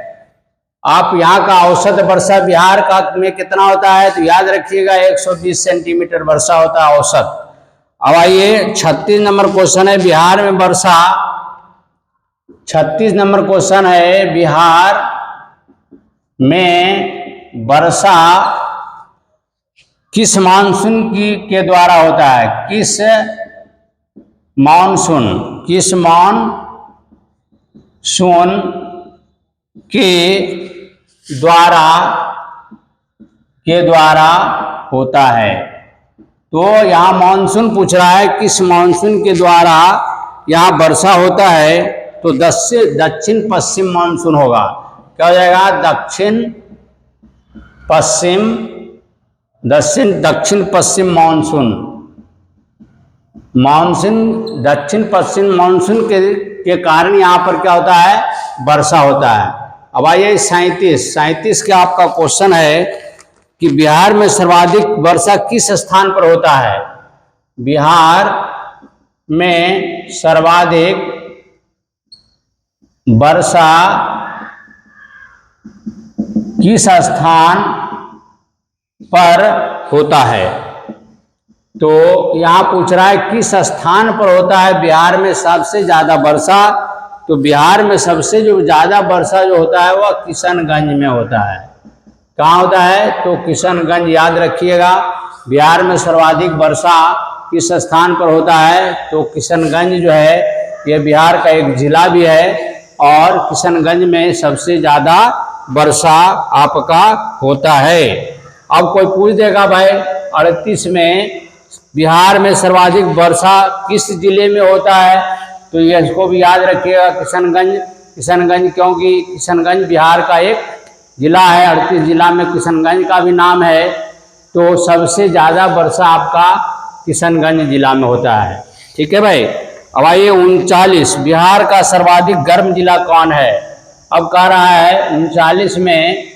आप यहाँ का औसत वर्षा बिहार का में कितना होता है, तो याद रखिएगा 120 सेंटीमीटर वर्षा होता है औसत। अब आइए 36 नंबर क्वेश्चन है, बिहार में वर्षा। 36 नंबर क्वेश्चन है, बिहार में वर्षा किस मानसून के द्वारा होता है? किस मानसून के द्वारा होता है? तो यहाँ मानसून पूछ रहा है, किस मानसून के द्वारा यहाँ वर्षा होता है? तो दक्षिण पश्चिम मानसून होगा। क्या हो जाएगा? दक्षिण पश्चिम दक्षिण पश्चिम मानसून के कारण यहाँ पर क्या होता है? वर्षा होता है। अब आइए 37 के आपका क्वेश्चन है कि बिहार में सर्वाधिक वर्षा किस स्थान पर होता है? बिहार में सर्वाधिक वर्षा किस स्थान पर होता है? तो यहाँ पूछ रहा है किस स्थान पर होता है बिहार में सबसे ज्यादा वर्षा। तो बिहार में सबसे जो ज्यादा वर्षा जो होता है वह किशनगंज में होता है। कहाँ होता है? तो किशनगंज। याद रखिएगा, बिहार में सर्वाधिक वर्षा किस स्थान पर होता है? तो किशनगंज जो है ये बिहार का एक जिला भी है, और किशनगंज में सबसे ज्यादा वर्षा आपका होता है। अब कोई पूछ देगा भाई 38 में बिहार में सर्वाधिक वर्षा किस जिले में होता है? तो ये इसको भी याद रखिएगा, किशनगंज, क्योंकि किशनगंज बिहार का एक जिला है। 38 जिला में किशनगंज का भी नाम है। तो सबसे ज़्यादा वर्षा आपका किशनगंज जिला में होता है। ठीक है भाई। अब आइए 39, बिहार का सर्वाधिक गर्म जिला कौन है? अब कह रहा है 39 में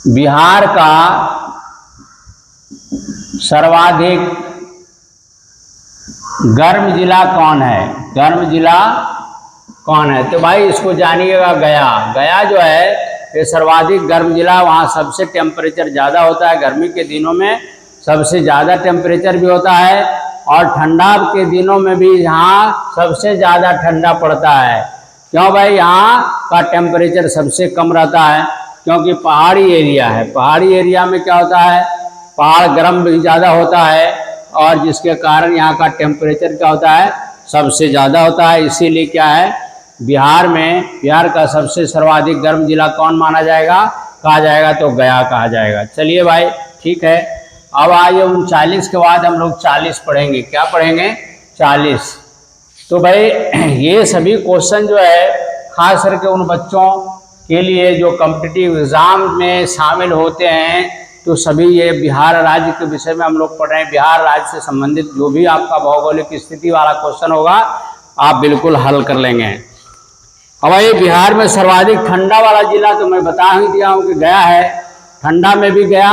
बिहार का सर्वाधिक गर्म जिला कौन है? गर्म जिला कौन है? तो भाई इसको जानिएगा, गया जो है ये सर्वाधिक गर्म जिला। वहाँ सबसे टेम्परेचर ज़्यादा होता है, गर्मी के दिनों में सबसे ज़्यादा टेम्परेचर भी होता है, और ठंडा के दिनों में भी यहाँ सबसे ज़्यादा ठंडा पड़ता है। क्यों भाई? यहाँ का टेम्परेचर सबसे कम रहता है, क्योंकि पहाड़ी एरिया है। पहाड़ी एरिया में क्या होता है? पहाड़ गर्म भी ज़्यादा होता है, और जिसके कारण यहाँ का टेम्परेचर क्या होता है? सबसे ज़्यादा होता है। इसीलिए क्या है? बिहार का सबसे सर्वाधिक गर्म जिला कौन माना जाएगा, कहा जाएगा, तो गया कहा जाएगा। चलिए भाई ठीक है। अब आइए 39 के बाद हम लोग 40 पढ़ेंगे। क्या पढ़ेंगे? 40। तो भाई ये सभी क्वेश्चन जो है खास करके उन बच्चों के लिए जो कॉम्पिटिटिव एग्जाम में शामिल होते हैं, तो सभी ये बिहार राज्य के विषय में हम लोग पढ़ रहे हैं। बिहार राज्य से संबंधित जो भी आपका भौगोलिक स्थिति वाला क्वेश्चन होगा आप बिल्कुल हल कर लेंगे। अब ये बिहार में सर्वाधिक ठंडा वाला जिला तो मैं बता ही दिया हूँ कि गया है। ठंडा में भी गया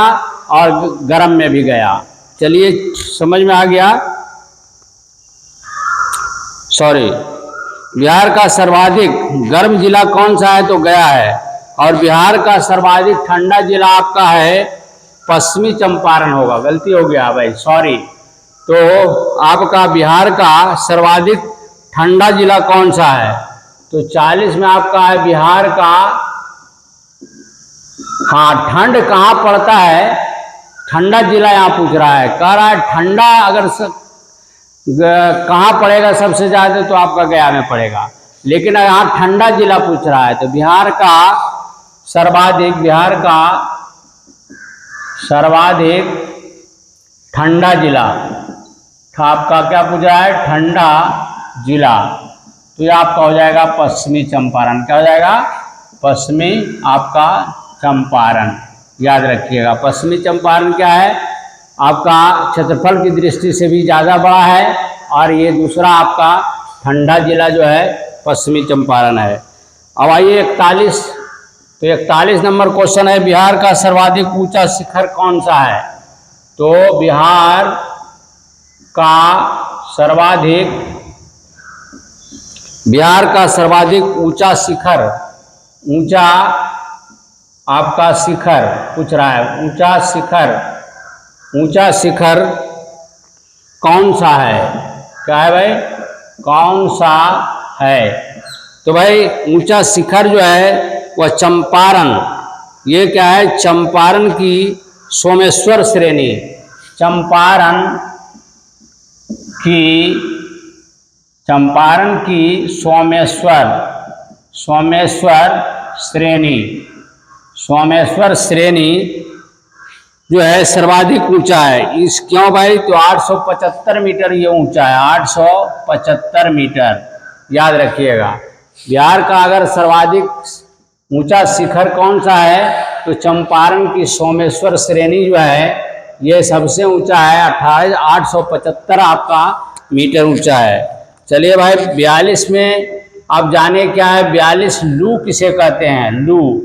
और गर्म में भी गया। चलिए समझ में आ गया। सॉरी, बिहार का सर्वाधिक गर्म जिला कौन सा है, तो गया है। और बिहार का सर्वाधिक ठंडा जिला आपका है पश्चिमी चंपारण होगा। गलती हो गया भाई, सॉरी। तो आपका बिहार का सर्वाधिक ठंडा जिला कौन सा है, तो 40 में आपका है बिहार का। हाँ, ठंड कहाँ पड़ता है, ठंडा जिला यहाँ पूछ रहा है। कह रहा है ठंडा अगर कहाँ पड़ेगा सबसे ज़्यादा, तो आपका गया में पड़ेगा। लेकिन यहाँ ठंडा जिला पूछ रहा है, तो बिहार का सर्वाधिक ठंडा जिला आपका क्या पूछ रहा है, ठंडा जिला, तो ये आपका हो जाएगा पश्चिमी चंपारण। क्या हो जाएगा? पश्चिमी आपका चंपारण। याद रखिएगा, पश्चिमी चंपारण क्या है, आपका क्षेत्रफल की दृष्टि से भी ज़्यादा बड़ा है। और ये दूसरा आपका ठंडा जिला जो है पश्चिमी चंपारण है। अब आइए 41। तो 41 नंबर क्वेश्चन है, बिहार का सर्वाधिक ऊंचा शिखर कौन सा है, तो बिहार का सर्वाधिक ऊंचा शिखर, ऊंचा आपका शिखर पूछ रहा है, ऊंचा शिखर कौन सा है? क्या है भाई? कौन सा है? तो भाई ऊंचा शिखर जो है वह चंपारण, ये क्या है, चंपारण की सोमेश्वर श्रेणी, चंपारण की सोमेश्वर श्रेणी जो है सर्वाधिक ऊंचा है। इस क्यों भाई, तो 875 मीटर ये ऊंचा है, 875 मीटर। याद रखिएगा, बिहार का अगर सर्वाधिक ऊंचा शिखर कौन सा है, तो चंपारण की सोमेश्वर श्रेणी जो है ये सबसे ऊंचा है, 875 आपका मीटर ऊंचा है। चलिए भाई 42 में आप जाने क्या है, 42 लू किसे कहते हैं, लू,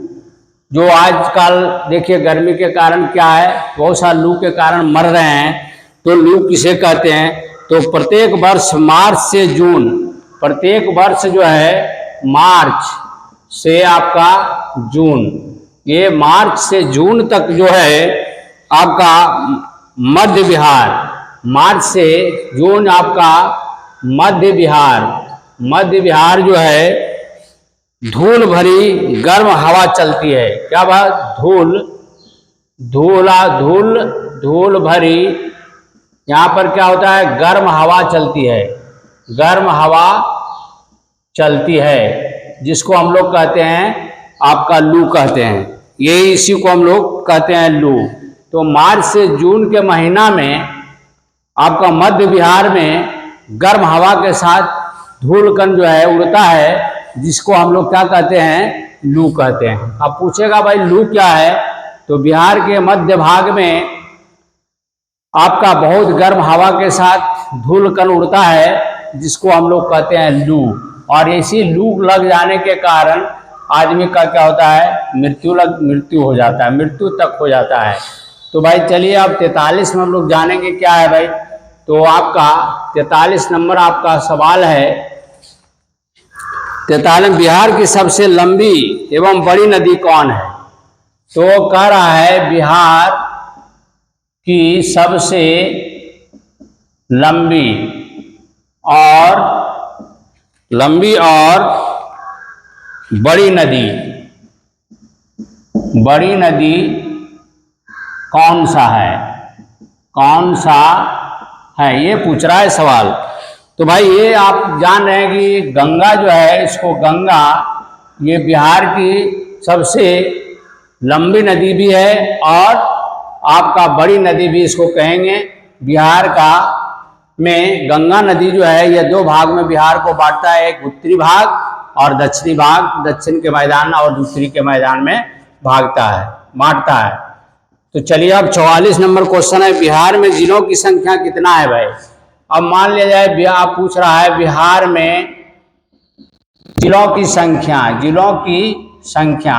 जो आजकल देखिए गर्मी के कारण क्या है, बहुत सारे लू के कारण मर रहे हैं, तो लू किसे कहते हैं, तो प्रत्येक वर्ष मार्च से जून, प्रत्येक वर्ष जो है मार्च से आपका जून, ये मार्च से जून तक जो है आपका मध्य बिहार, मार्च से जून आपका मध्य बिहार जो है धूल भरी गर्म हवा चलती है। क्या बात? धूल भरी, यहाँ पर क्या होता है, गर्म हवा चलती है, जिसको हम लोग कहते हैं आपका लू कहते हैं। ये इसी को हम लोग कहते हैं लू। तो मार्च से जून के महीना में आपका मध्य बिहार में गर्म हवा के साथ धूलकण जो है उड़ता है, जिसको हम लोग क्या कहते हैं, लू कहते हैं। अब पूछेगा भाई लू क्या है, तो बिहार के मध्य भाग में आपका बहुत गर्म हवा के साथ धूलकण उड़ता है, जिसको हम लोग कहते हैं लू। और इसी लू लग जाने के कारण आदमी का क्या होता है, मृत्यु हो जाता है, मृत्यु तक हो जाता है। तो भाई चलिए अब 43 में हम लोग जानेंगे क्या है भाई, तो आपका 43 नंबर आपका सवाल है, 43 बिहार की सबसे लंबी एवं बड़ी नदी कौन है, तो कह रहा है बिहार की सबसे लंबी और बड़ी नदी कौन सा है, ये पूछ रहा है सवाल। तो भाई ये आप जान रहे हैं कि गंगा जो है, इसको गंगा ये बिहार की सबसे लंबी नदी भी है और आपका बड़ी नदी भी इसको कहेंगे। बिहार का में गंगा नदी जो है ये दो भाग में बिहार को बांटता है, एक उत्तरी भाग और दक्षिणी भाग, दक्षिण के मैदान और उत्तरी के मैदान में बांटता है। तो चलिए अब 44 नंबर क्वेश्चन है, बिहार में जिलों की संख्या कितना है भाई। अब मान लिया जाए आप पूछ रहा है बिहार में जिलों की संख्या,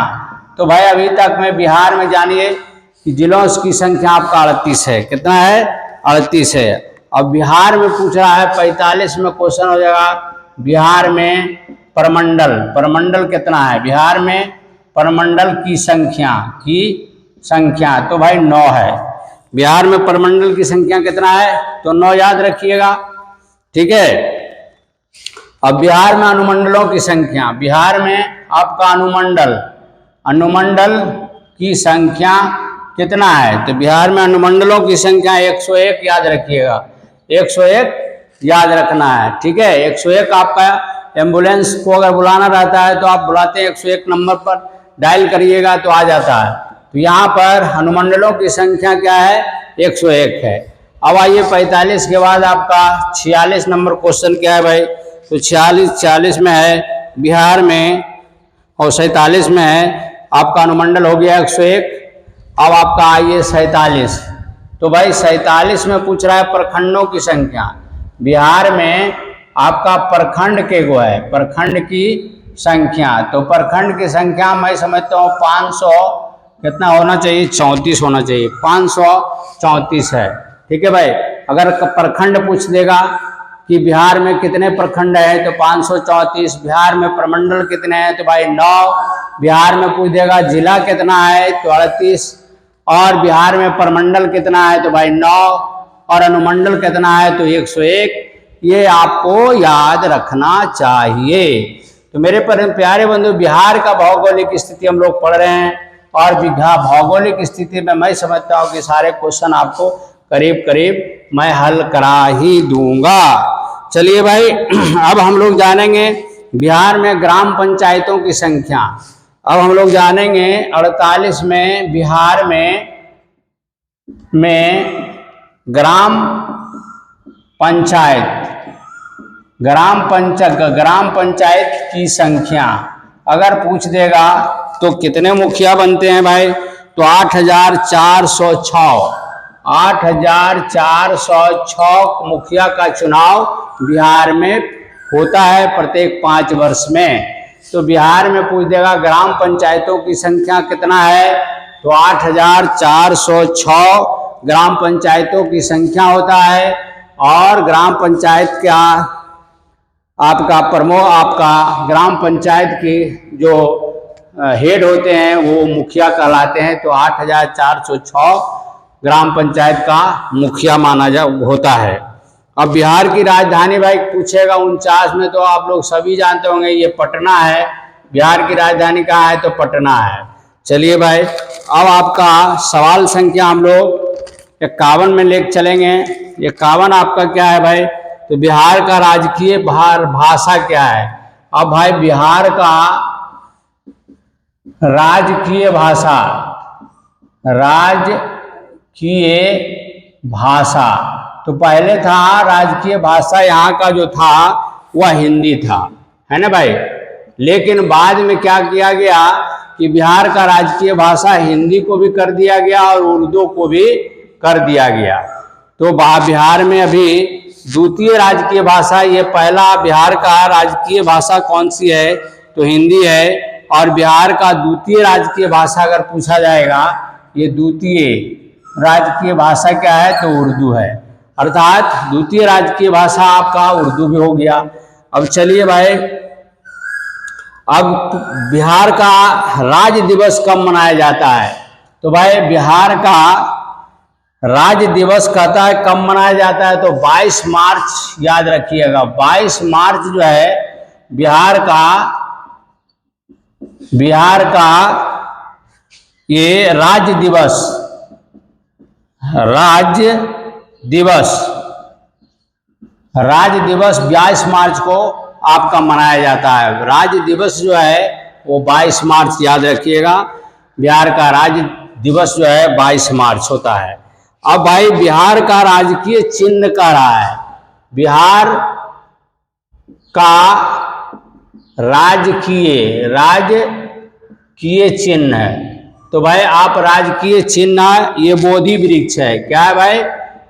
तो भाई अभी तक में बिहार में जानिए कि जिलों की संख्या आपका 38 है। कितना है? 38 है। अब बिहार में पूछ रहा है 45 में क्वेश्चन हो जाएगा, बिहार में परमंडल कितना है। बिहार में परमंडल की संख्या तो भाई 9 है। बिहार में परमंडल की संख्या कितना है, तो 9 याद रखिएगा, ठीक है। अब बिहार में अनुमंडलों की संख्या, बिहार में आपका अनुमंडल की संख्या कितना है, तो बिहार में अनुमंडलों की संख्या 101 याद रखिएगा, 101 याद रखना है, ठीक है। 101 आपका एम्बुलेंस को अगर बुलाना रहता है तो आप बुलाते हैं 101 नंबर पर डायल करिएगा तो आ जाता है। तो यहाँ पर अनुमंडलों की संख्या क्या है, 101 है। अब आइए 45 के बाद आपका 46 नंबर क्वेश्चन क्या है भाई, तो 46 में है बिहार में और 47 में है आपका अनुमंडल हो गया 101। अब आपका आइए 47, तो भाई 47 में पूछ रहा है प्रखंडों की संख्या। बिहार में आपका प्रखंड के गो है, प्रखंड की संख्या, तो प्रखंड की संख्या मैं समझता हूँ 500 कितना होना चाहिए, 34 होना चाहिए, 534 है, ठीक है भाई। अगर प्रखंड पूछ देगा कि बिहार में कितने प्रखंड हैं तो 534, बिहार में प्रमंडल कितने हैं तो भाई 9, बिहार में पूछ देगा जिला कितना है तो 38, और बिहार में प्रमंडल कितना है तो भाई 9, और अनुमंडल कितना है तो 101। ये आपको याद रखना चाहिए। तो मेरे प्यारे बंधु, बिहार का भौगोलिक स्थिति हम लोग पढ़ रहे हैं और भौगोलिक स्थिति में मैं समझता हूँ कि सारे क्वेश्चन आपको करीब करीब मैं हल करा ही दूंगा। चलिए भाई अब हम लोग जानेंगे बिहार में ग्राम पंचायतों की संख्या। अब हम लोग जानेंगे 48 में बिहार में ग्राम पंचायत की संख्या अगर पूछ देगा तो कितने मुखिया बनते हैं भाई, तो 8,406 मुखिया का चुनाव बिहार में होता है प्रत्येक 5 वर्ष में। तो बिहार में पूछ देगा ग्राम पंचायतों की संख्या कितना है, तो 8,406 ग्राम पंचायतों की संख्या होता है। और ग्राम पंचायत का आपका ग्राम पंचायत की जो हेड होते हैं वो मुखिया कहलाते हैं। तो 8,406 ग्राम पंचायत का मुखिया होता है। अब बिहार की राजधानी भाई पूछेगा 49 में, तो आप लोग सभी जानते होंगे ये पटना है। बिहार की राजधानी कहाँ है, तो पटना है। चलिए भाई अब आपका सवाल संख्या हम लोग 51 में लेकर चलेंगे। 51 आपका क्या है भाई, तो बिहार का राजकीय भाषा क्या है। अब भाई बिहार का राजकीय भाषा तो पहले था राजकीय भाषा यहाँ का जो था वह हिंदी था, है ना भाई। लेकिन बाद में क्या किया गया कि बिहार का राजकीय भाषा हिंदी को भी कर दिया गया और उर्दू को भी कर दिया गया। तो बिहार में अभी द्वितीय राजकीय भाषा, ये पहला बिहार का राजकीय भाषा कौन सी है, तो हिंदी है। और बिहार का द्वितीय राजकीय भाषा अगर पूछा जाएगा, ये द्वितीय राजकीय भाषा क्या है, तो उर्दू है। अर्थात द्वितीय राजकीय भाषा आपका उर्दू भी हो गया। अब चलिए भाई अब बिहार का राज्य दिवस कब मनाया जाता है, तो भाई बिहार का राज्य दिवस कहता है कब मनाया जाता है, तो 22 मार्च याद रखिएगा। 22 मार्च जो है बिहार ये राज्य राज्य दिवस 22 मार्च को आपका मनाया जाता है। राज्य दिवस जो है वो 22 मार्च, याद रखिएगा। बिहार का राज्य दिवस जो है 22 मार्च होता है। अब भाई बिहार का राजकीय चिन्ह कह रहा है, बिहार का राजकीय चिन्ह है। तो भाई आप राजकीय चिन्ह, ये बोधि वृक्ष है। क्या है भाई?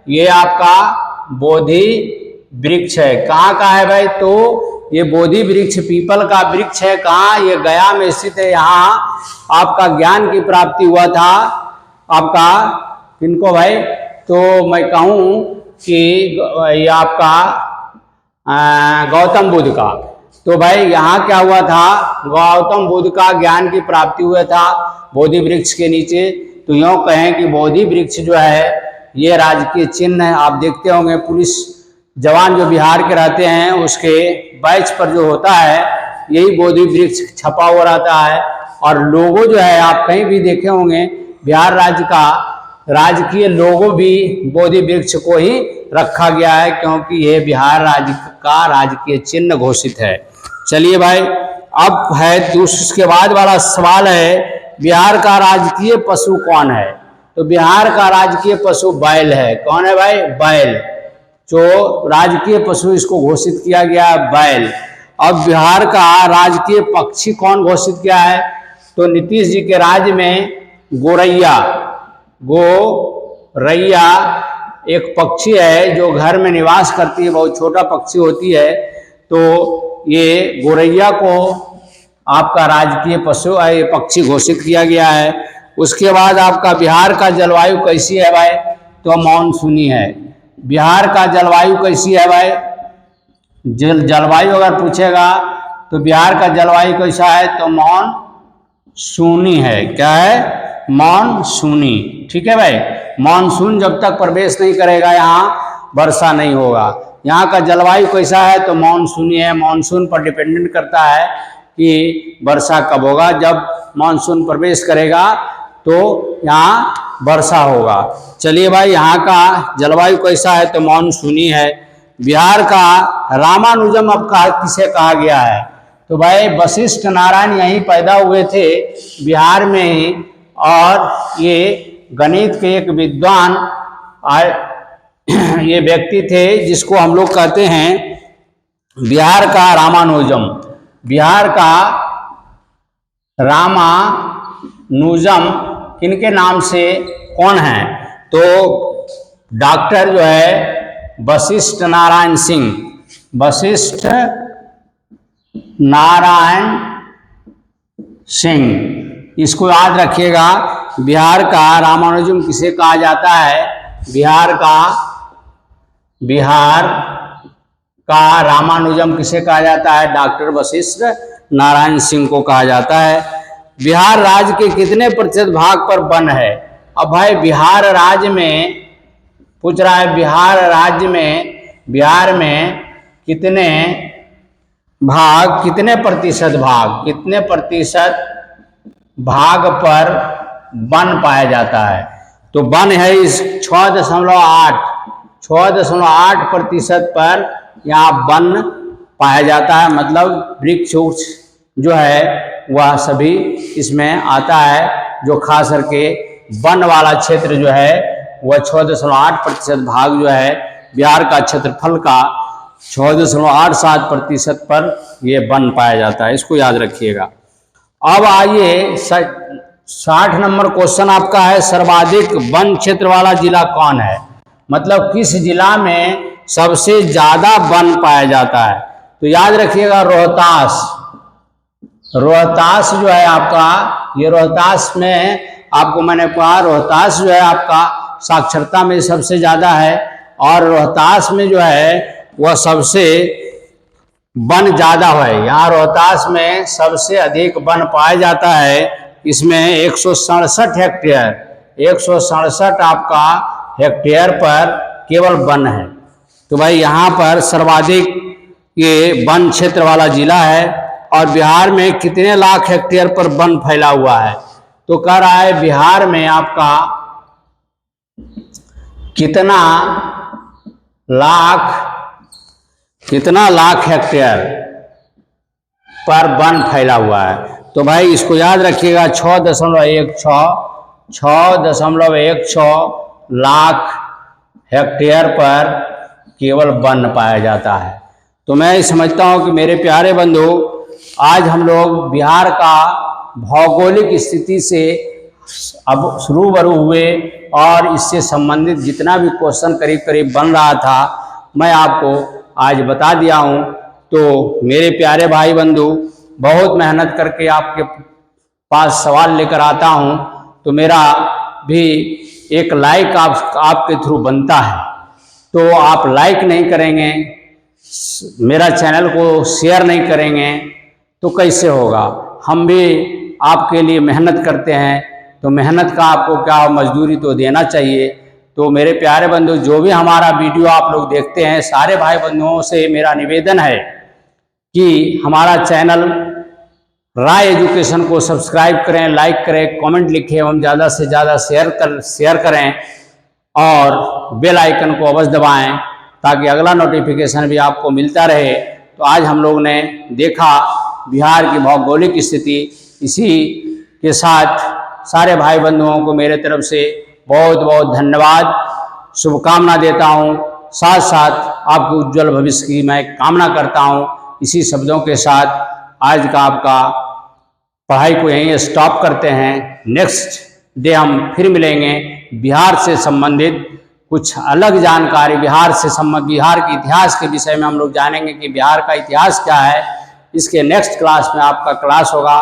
ये आपका बोधि वृक्ष है। कहाँ का है भाई? तो ये बोधि वृक्ष पीपल का वृक्ष है। कहाँ? ये गया में स्थित है। यहाँ आपका ज्ञान की प्राप्ति हुआ था। आपका किनको भाई? तो मैं कहूँ कि ये आपका गौतम बुद्ध का। तो भाई यहाँ क्या हुआ था? गौतम बुद्ध का ज्ञान की प्राप्ति हुआ था बोधि वृक्ष के नीचे। तो यूँ कहें कि बोधि वृक्ष जो है ये राजकीय चिन्ह है। आप देखते होंगे पुलिस जवान जो बिहार के रहते हैं उसके बैच पर जो होता है यही बोधि वृक्ष छपा हुआ रहता है। और लोगो जो है आप कहीं भी देखे होंगे, बिहार राज्य का राजकीय लोगो भी बोधि वृक्ष को ही रखा गया है, क्योंकि ये बिहार राज्य का राजकीय चिन्ह घोषित है। चलिए भाई, अब है उसके बाद वाला सवाल है, बिहार का राजकीय पशु कौन है? तो बिहार का राजकीय पशु बैल है। कौन है भाई? बैल। जो राजकीय पशु इसको घोषित किया गया है बैल। अब बिहार का राजकीय पक्षी कौन घोषित किया है? तो नीतीश जी के राज्य में गोरैया एक पक्षी है जो घर में निवास करती है, बहुत छोटा पक्षी होती है। तो ये गोरैया को आपका राजकीय पशु पक्षी घोषित किया गया है। उसके बाद आपका बिहार का जलवायु कैसी है भाई? तो मानसूनी है। बिहार का जलवायु कैसी है भाई? जलवायु अगर पूछेगा तो बिहार का जलवायु कैसा है? तो मानसूनी है। क्या है? मानसूनी। ठीक है भाई। मानसून जब तक प्रवेश नहीं करेगा यहाँ वर्षा नहीं होगा। यहाँ का जलवायु कैसा है? तो मानसूनी है। मानसून पर डिपेंडेंट करता है कि वर्षा कब होगा। जब मानसून प्रवेश करेगा तो यहाँ वर्षा होगा। चलिए भाई, यहाँ का जलवायु कैसा है? तो मानसूनी है। बिहार का रामानुजम अब किसे कहा गया है? तो भाई वशिष्ठ नारायण यहीं पैदा हुए थे बिहार में ही, और ये गणित के एक विद्वान ये व्यक्ति थे जिसको हम लोग कहते हैं बिहार का रामानुजम। बिहार का रामानुजम किनके नाम से कौन है? तो डॉक्टर जो है वशिष्ठ नारायण सिंह, वशिष्ठ नारायण सिंह, इसको याद रखिएगा। बिहार का रामानुजम किसे कहा जाता है? बिहार का रामानुजम किसे कहा जाता है? डॉक्टर वशिष्ठ नारायण सिंह को कहा जाता है। बिहार राज्य के कितने प्रतिशत भाग पर वन है? अब भाई बिहार राज्य में पूछ रहा है, बिहार में कितने प्रतिशत भाग पर वन पाया जाता है? तो वन है इस 6.8% पर यहाँ वन पाया जाता है। मतलब वृक्ष जो है वह सभी इसमें आता है। जो खास करके वन वाला क्षेत्र जो है वह 6.8% भाग जो है बिहार का क्षेत्रफल का 6.87% पर यह वन पाया जाता है। इसको याद रखिएगा। अब आइए 60 नंबर क्वेश्चन आपका है, सर्वाधिक वन क्षेत्र वाला जिला कौन है? मतलब किस जिला में सबसे ज्यादा वन पाया जाता है? तो याद रखिएगा रोहतास जो है आपका, ये रोहतास में आपको मैंने कहा रोहतास जो है आपका साक्षरता में सबसे ज्यादा है, और रोहतास में जो है वह सबसे वन ज्यादा है। यहाँ रोहतास में सबसे अधिक वन पाया जाता है। इसमें 167 आपका हेक्टेयर पर केवल वन है। तो भाई यहाँ पर सर्वाधिक ये वन क्षेत्र वाला जिला है। और बिहार में कितने लाख हेक्टेयर पर वन फैला हुआ है? तो कह रहा है बिहार में आपका कितना लाख कितना लाख हेक्टेयर पर वन फैला हुआ है। तो भाई इसको याद रखिएगा, 6.16 लाख हेक्टेयर पर केवल वन पाया जाता है। तो मैं समझता हूँ कि मेरे प्यारे बंधु, आज हम लोग बिहार का भौगोलिक स्थिति से अब रूबरू हुए और इससे संबंधित जितना भी क्वेश्चन करीब करीब बन रहा था मैं आपको आज बता दिया हूँ। तो मेरे प्यारे भाई बंधु, बहुत मेहनत करके आपके पास सवाल लेकर आता हूँ, तो मेरा भी एक लाइक आपके थ्रू बनता है। तो आप लाइक नहीं करेंगे, मेरा चैनल को शेयर नहीं करेंगे तो कैसे होगा। हम भी आपके लिए मेहनत करते हैं, तो मेहनत का आपको क्या मजदूरी तो देना चाहिए। तो मेरे प्यारे बंधु, जो भी हमारा वीडियो आप लोग देखते हैं, सारे भाई बंधुओं से मेरा निवेदन है कि हमारा चैनल राय एजुकेशन को सब्सक्राइब करें, लाइक करें, कमेंट लिखें एवं ज़्यादा से ज़्यादा शेयर करें और बेल आइकन को अवश्य दबाएं ताकि अगला नोटिफिकेशन भी आपको मिलता रहे। तो आज हम लोग ने देखा बिहार की भौगोलिक स्थिति। इसी के साथ सारे भाई बंधुओं को मेरे तरफ से बहुत बहुत धन्यवाद, शुभकामना देता हूँ। साथ साथ आपके उज्जवल भविष्य की मैं कामना करता हूँ। इसी शब्दों के साथ आज का आपका पढ़ाई को यहीं स्टॉप करते हैं। नेक्स्ट डे हम फिर मिलेंगे। बिहार से संबंधित कुछ अलग जानकारी, बिहार के इतिहास के विषय में हम लोग जानेंगे कि बिहार का इतिहास क्या है। इसके नेक्स्ट क्लास में आपका क्लास होगा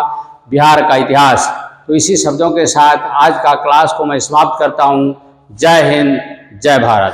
बिहार का इतिहास। तो इसी शब्दों के साथ आज का क्लास को मैं समाप्त करता हूँ। जय हिंद, जय भारत।